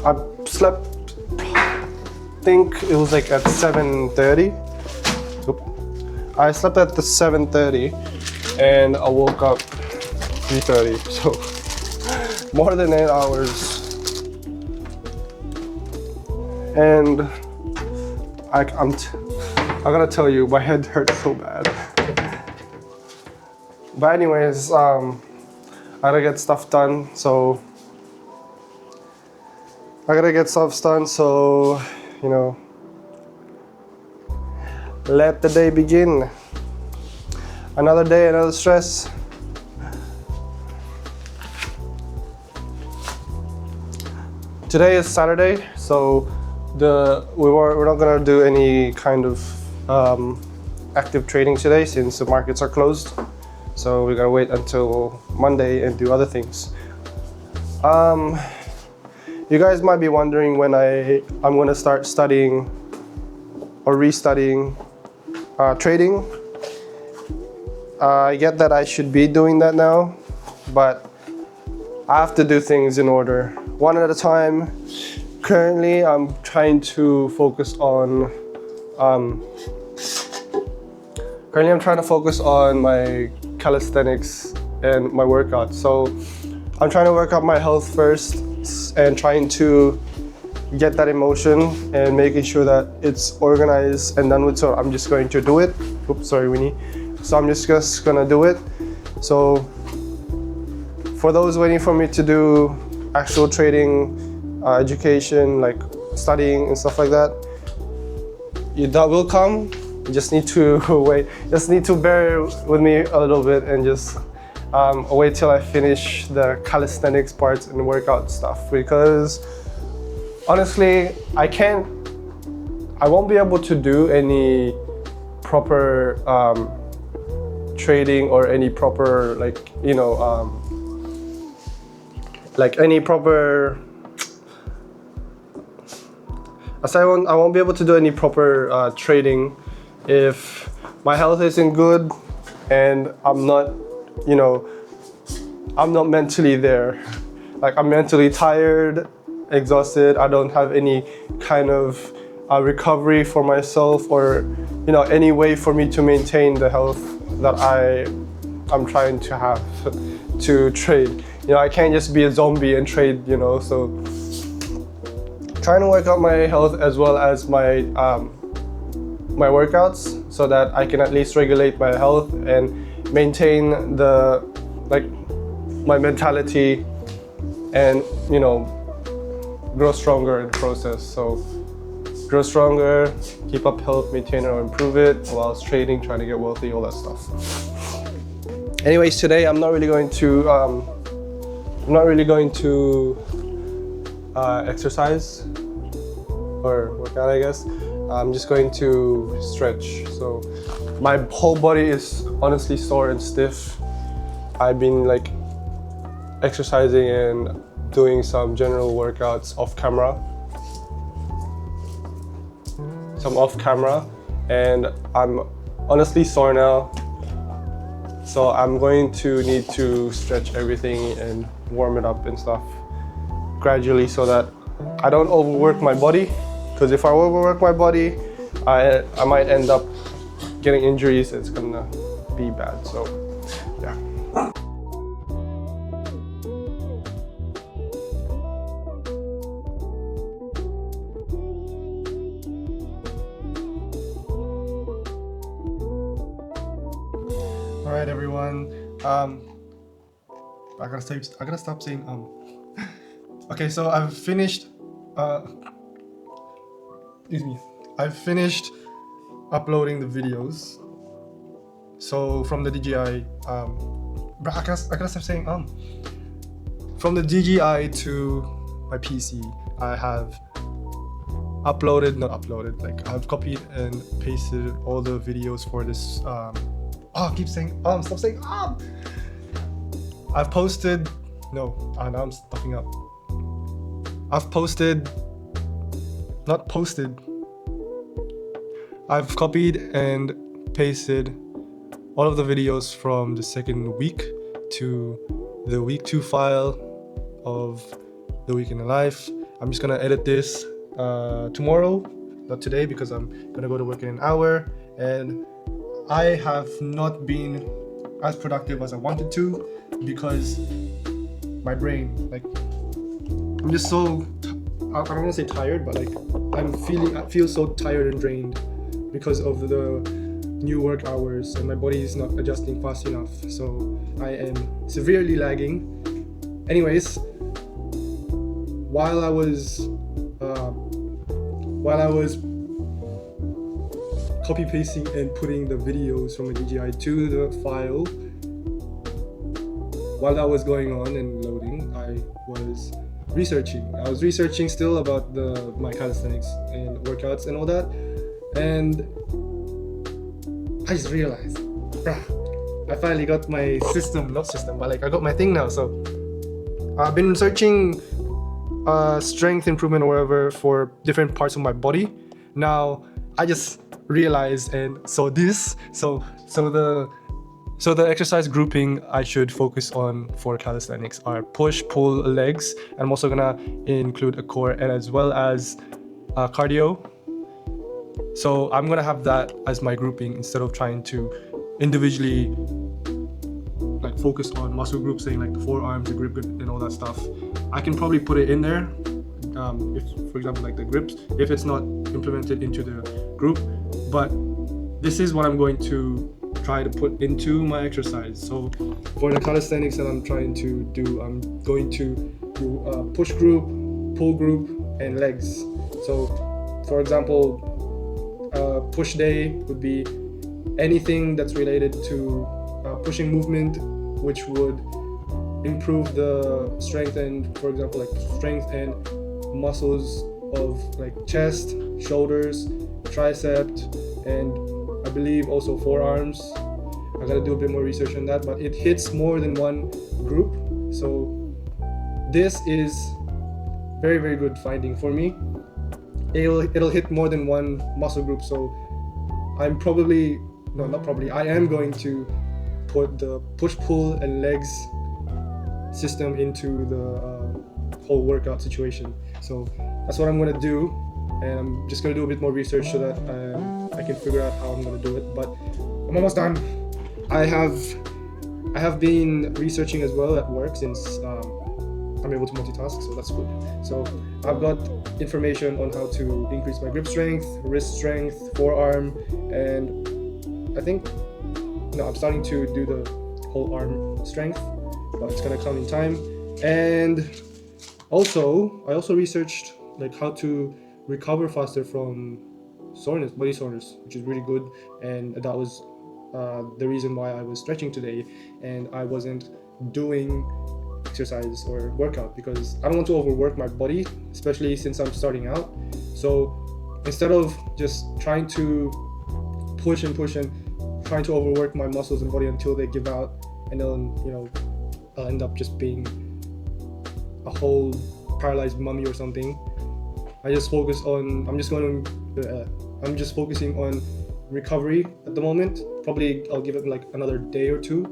I slept, I think it was like at 7:30. I slept at the 7:30 and I woke up 3:30. So more than 8 hours. And I gotta tell you, my head hurts so bad. But anyways, I gotta get stuff done. So you know, let the day begin. Another day, another stress. Today is Saturday, so we're not gonna do any kind of active trading today since the markets are closed. So we're gonna wait until Monday and do other things. You guys might be wondering when I'm gonna start studying or restudying trading. I get that I should be doing that now, but I have to do things in order, one at a time. Currently, I'm trying to focus on my calisthenics and my workout. So I'm trying to work out my health first, workouts and trying to get that emotion and making sure that it's organized and done with. So I'm just going to do it. Oops, sorry, Winnie. So I'm just gonna do it. So for those waiting for me to do actual trading, education, like studying and stuff like that, that will come. You just need to wait. Just need to bear with me a little bit and just wait till I finish the calisthenics parts and workout stuff, because honestly, I won't be able to do any proper trading or any proper, like, you know, like any proper, I won't be able to do any proper trading if my health isn't good and I'm not, you know, I'm not mentally there. Like, I'm mentally tired, exhausted. I don't have any kind of recovery for myself, or, you know, any way for me to maintain the health that I'm trying to have to trade. You know, I can't just be a zombie and trade, you know. So trying to work out my health as well as my my workouts, so that I can at least regulate my health and maintain the, like, my mentality, and, you know, grow stronger in the process. So grow stronger, keep up health, maintain or improve it whilst trading, trying to get wealthy, all that stuff. Anyways, today I'm not really going to exercise or work out, I guess. I'm just going to stretch. So my whole body is honestly sore and stiff. I've been like exercising and doing some general workouts off camera. And I'm honestly sore now. So I'm going to need to stretch everything and warm it up and stuff gradually, so that I don't overwork my body. Because if I overwork my body, I might end up getting injuries. It's gonna be bad. So yeah. All right, everyone. I gotta stop saying Okay, so I've finished. Excuse me. I've finished uploading the videos. So from the DJI, I gotta stop saying From the DJI to my PC, I have I've copied and pasted all the videos for this. I keep saying stop saying I've posted. No, now I'm stuffing up. I've posted. Not posted. I've copied and pasted all of the videos from the second week to the week 2 file of the week in the life. I'm just gonna edit this tomorrow, not today, because I'm gonna go to work in an hour, and I have not been as productive as I wanted to, because my brain, like, I'm just so, I don't want to say tired, but like I feel so tired and drained because of the new work hours, and my body is not adjusting fast enough. So I am severely lagging. Anyways, while I was copy pasting and putting the videos from a DJI to the file, while that was going on and loading, I was researching still about my calisthenics and workouts and all that, and I just realized, I finally got my I got my thing now. So I've been searching strength improvement or whatever for different parts of my body. Now I just realized and saw this. So the exercise grouping I should focus on for calisthenics are push, pull, legs. And I'm also gonna include a core and as well as cardio. So I'm gonna have that as my grouping instead of trying to individually like focus on muscle groups, saying like the forearms, the grip and all that stuff. I can probably put it in there. If, for example, like the grips, if it's not implemented into the group, but this is what I'm going to try to put into my exercise. So for the calisthenics that I'm trying to do, I'm going to do push group, pull group, and legs. So for example, push day would be anything that's related to pushing movement, which would improve the strength and, for example, like strength and muscles of like chest, shoulders, tricep, and I believe also forearms. I gotta do a bit more research on that, but it hits more than one group. So this is very, very good finding for me. It'll hit more than one muscle group. So I'm probably, no, not probably, I am going to put the push, pull, and legs system into the whole workout situation. So that's what I'm gonna do, and I'm just gonna do a bit more research so that I can figure out how I'm gonna do it. But I'm almost done. I have been researching as well at work, since I'm able to multitask, so that's good. So I've got information on how to increase my grip strength, wrist strength, forearm, and I think I'm starting to do the whole arm strength, but it's gonna come in time. And also, I also researched like how to recover faster from soreness, body soreness, which is really good. And that was the reason why I was stretching today and I wasn't doing exercise or workout, because I don't want to overwork my body, especially since I'm starting out. So instead of just trying to push and trying to overwork my muscles and body until they give out, and then I'll end up just being a whole paralyzed mummy or something. I'm just focusing on recovery at the moment. Probably I'll give it like another day or two.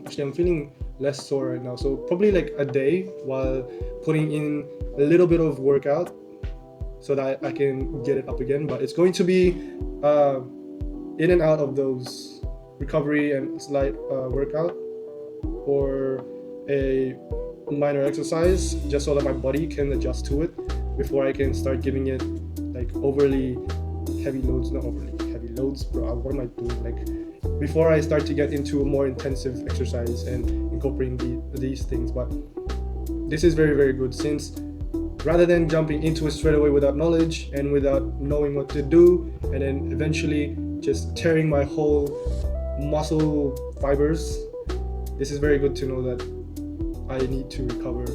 Actually, I'm feeling less sore right now, so probably like a day while putting in a little bit of workout so that I can get it up again. But it's going to be in and out of those recovery and slight workout, or a minor exercise, just so that my body can adjust to it before I can start giving it like overly heavy loads. Not overly heavy loads, bro. What am I doing? Like before I start to get into a more intensive exercise and incorporating these things. But this is very, very good, since rather than jumping into it straight away without knowledge and without knowing what to do, and then eventually just tearing my whole muscle fibers, this is very good to know that I need to recover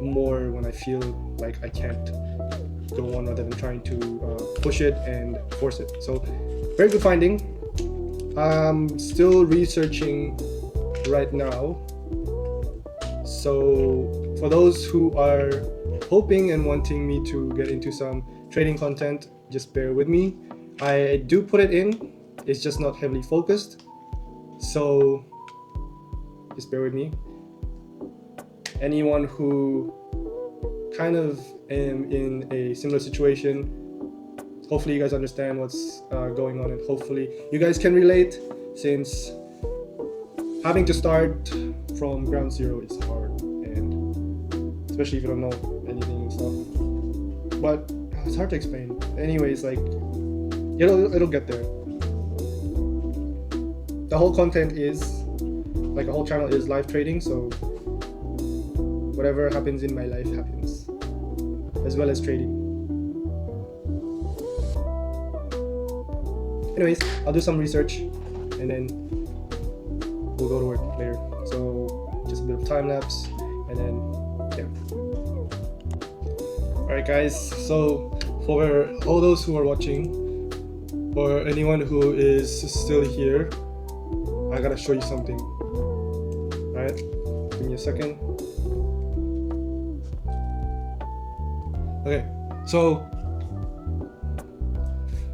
more when I feel like I can't go on, rather than trying to push it and force it. So very good finding. I'm still researching right now, so for those who are hoping and wanting me to get into some trading content, just bear with me. I do put it in, it's just not heavily focused, so just bear with me. Anyone who kind of am in a similar situation, hopefully you guys understand what's going on, and hopefully you guys can relate, since having to start from ground zero is hard, and especially if you don't know anything and stuff. But it's hard to explain. Anyways, like it'll get there. The whole content is like, the whole channel is live trading, so whatever happens in my life happens, as well as trading. Anyways, I'll do some research and then we'll go to work later. So just a bit of time lapse, and then Alright guys, so for all those who are watching, or anyone who is still here, I gotta show you something. Alright, give me a second.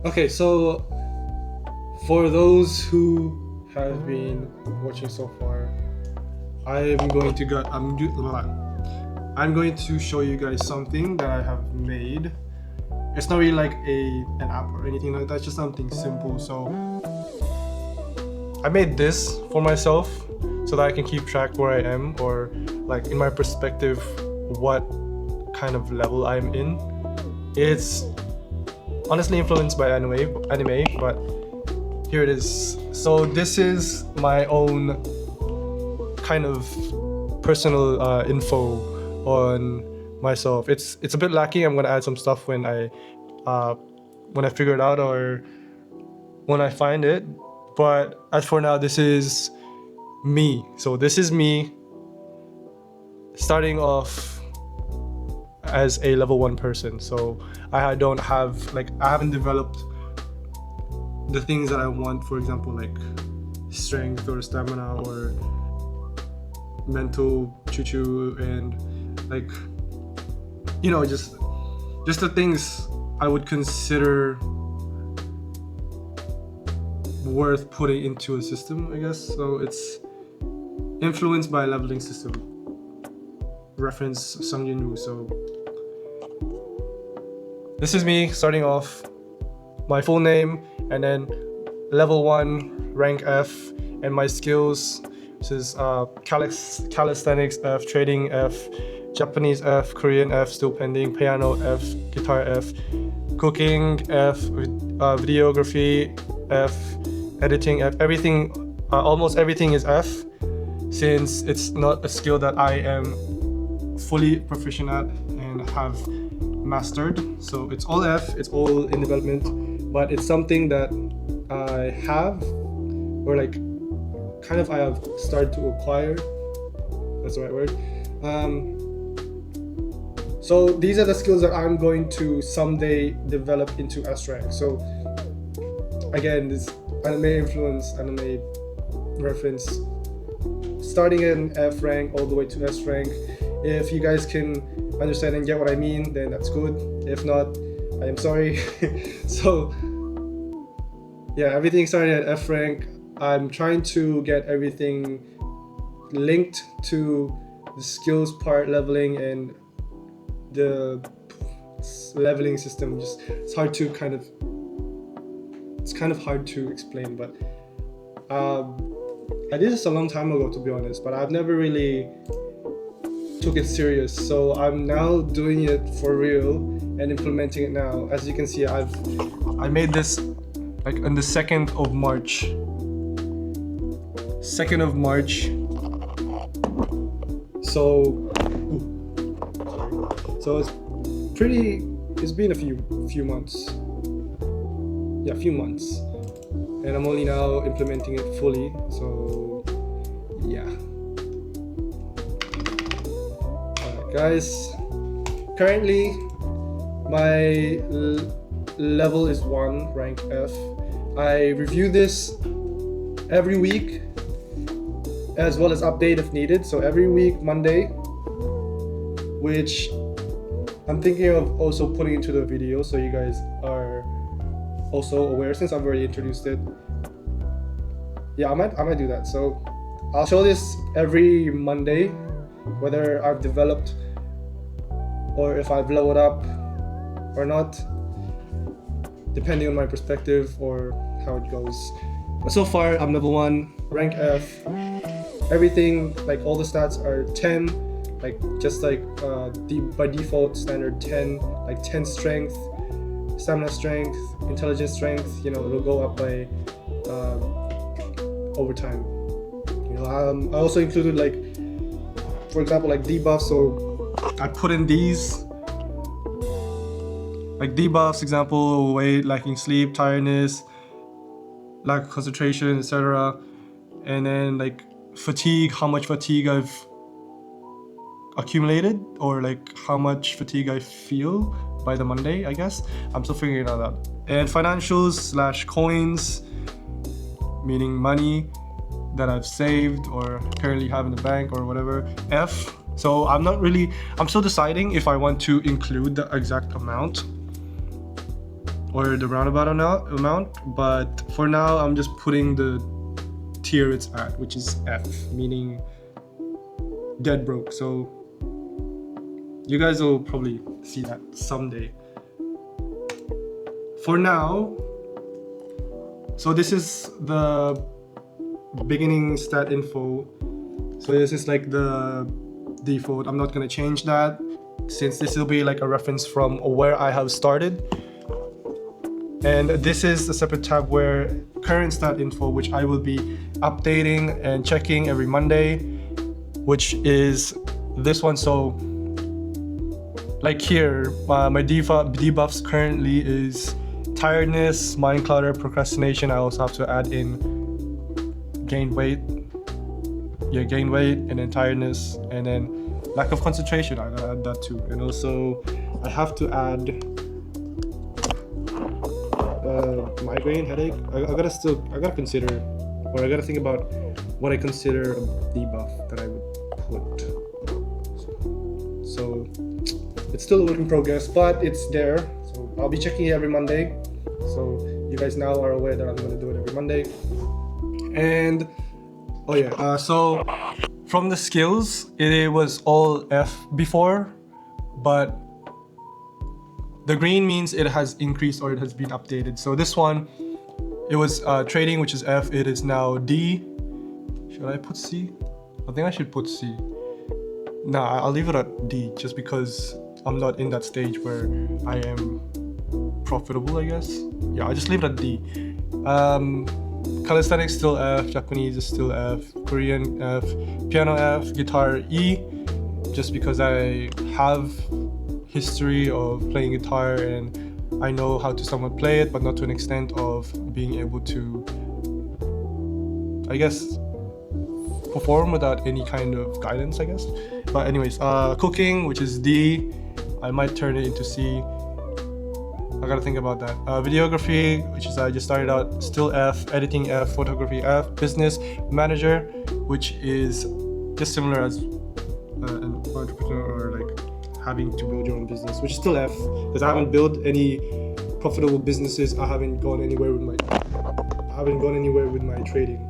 Okay, so for those who have been watching so far, I'm going to show you guys something that I have made. It's not really like an app or anything like that, it's just something simple. So I made this for myself. So so that I can keep track where I am, or like in my perspective what kind of level I'm in. It's honestly influenced by anime, but here it is. So this is my own kind of personal info on myself. It's a bit lacking. I'm gonna add some stuff when I figure it out or when I find it. But as for now, this is me. So this is me starting off as a level 1 person. So I haven't developed the things that I want, for example, like strength or stamina or mental choo-choo, and like, you know, just the things I would consider worth putting into a system, I guess. So it's influenced by a leveling system. Reference Sung Yun-woo. So this is me starting off, my full name, and then level 1, rank F, and my skills. This is calisthenics F, trading F, Japanese F, Korean F, still pending, piano F, guitar F, cooking F, videography F, editing F. Everything, almost everything is F, since it's not a skill that I am fully proficient at and have mastered. So it's all F, it's all in development, but it's something that I have, or like kind of I have started to acquire. That's the right word. So these are the skills that I'm going to someday develop into S rank. So again, this anime influence, anime reference, starting in F rank all the way to S rank. If you guys can understand and get what I mean, then that's good. If not, I am sorry. So yeah, everything starting at F rank. I'm trying to get everything linked to the skills part, leveling, and the leveling system. Just it's kind of hard to explain, but I did this a long time ago, to be honest, but I've never really took it serious. So I'm now doing it for real and implementing it now. As you can see, I made this like on the 2nd of March. 2nd of March. So it's been a few months. Yeah, a few months. And I'm only now implementing it fully. So yeah. Alright guys. Currently my level is 1, rank F. I review this every week, as well as update if needed. So every week, Monday, which I'm thinking of also putting into the video so you guys are also aware, since I've already introduced it. Yeah, I might do that. So I'll show this every Monday, whether I've developed or if I've leveled up or not, depending on my perspective or how it goes. But so far, I'm level 1, rank F. Everything, like all the stats are 10, like just like by default standard 10, like 10 strength, stamina strength, intelligence strength. You know, it'll go up by over time. You know, I also included, like, for example, like debuffs. So I put in these, like debuffs, example, weight, lacking sleep, tiredness, lack of concentration, etc. And then like fatigue, how much fatigue I've accumulated, or like how much fatigue I feel by the Monday, I guess. I'm still figuring it out. And financials / coins, meaning money that I've saved or currently have in the bank or whatever. F. So I'm still deciding if I want to include the exact amount or the roundabout amount, but for now I'm just putting the tier it's at, which is F, meaning dead broke. So you guys will probably see that someday. For now, so this is the beginning stat info. So this is like the default. I'm not gonna change that since this will be like a reference from where I have started. And this is a separate tab where current stat info, which I will be updating and checking every Monday, which is this one. So like here, my debuffs currently is tiredness, mind clutter, procrastination. I also have to add in gain weight. Yeah, gain weight, and then tiredness, and then lack of concentration. I gotta add that too. And also I have to add migraine, headache. I gotta consider, or I gotta think about what I consider a debuff that I would put. So it's still a work in progress, but it's there. So I'll be checking it every Monday. So you guys now are aware that I'm gonna do it every Monday. And oh yeah, so from the skills, it was all F before, but the green means it has increased or it has been updated. So this one, it was trading, which is F. It is now D. Should I put C? I think I should put C. Nah, I'll leave it at D just because I'm not in that stage where I am profitable, I guess. Yeah, I'll just leave it at D. Calisthenics still F, Japanese is still F, Korean F, piano F, guitar E, just because I have history of playing guitar and I know how to somewhat play it, but not to an extent of being able to, I guess, perform without any kind of guidance, I guess. But anyways, cooking, which is D, I might turn it into C. I gotta think about that. Videography, which is I just started out, still F. Editing F. Photography F. Business manager, which is just similar as an entrepreneur or like having to build your own business, which is still F, because I haven't built any profitable businesses. I haven't gone anywhere with my trading,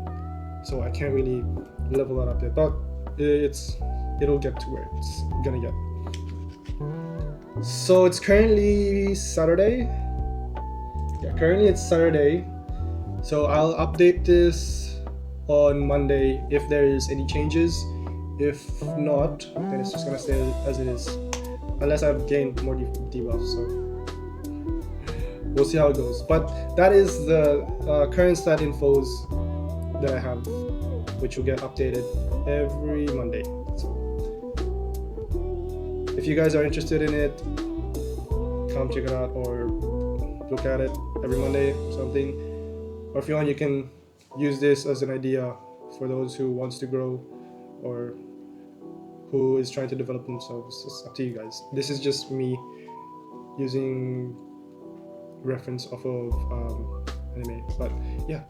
so I can't really level that up yet. But it'll get to where it's gonna get. So it's currently Saturday. Yeah, currently it's Saturday. So I'll update this on Monday if there is any changes. If not, then it's just gonna stay as it is, unless I've gained more debuffs. So we'll see how it goes. But that is the current stat infos that I have, which will get updated every Monday. So if you guys are interested in it, come check it out or look at it every Monday or something. Or if you want, you can use this as an idea for those who wants to grow or who is trying to develop themselves. It's up to you guys. This is just me using reference off of anime, but yeah.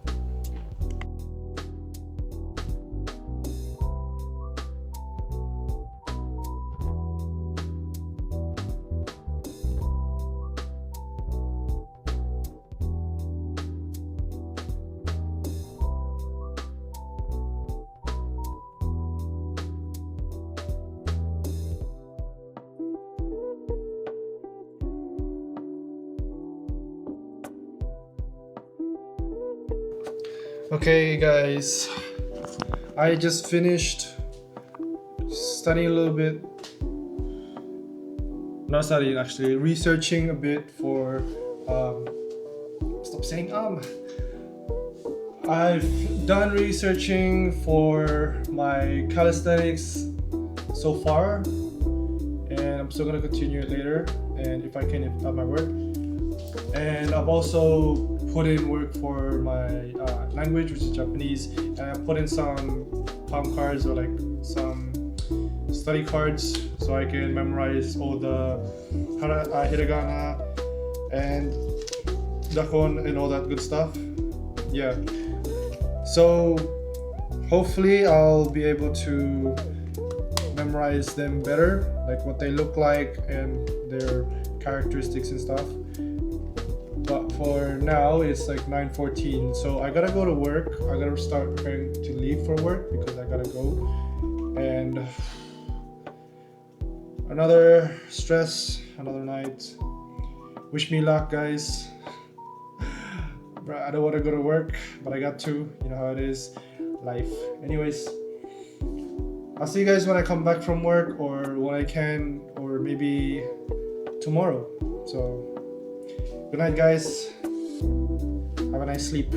Okay guys, I just finished studying a little bit, not studying actually, researching a bit for, stop saying I've done researching for my calisthenics so far, and I'm still gonna continue it later, and if I can, if not my work. And I've also put in work for my language, which is Japanese, and I put in some palm cards or like some study cards so I can memorize all the hiragana and dakon and all that good stuff. Yeah, so hopefully I'll be able to memorize them better, like what they look like and their characteristics and stuff. But for now it's like 9:14, so I gotta go to work. I gotta start preparing to leave for work because I gotta go. And another stress, another night. Wish me luck, guys. I don't want to go to work, but I got to. You know how it is, life. Anyways, I'll see you guys when I come back from work, or when I can, or maybe tomorrow. So good night, guys. Have a nice sleep.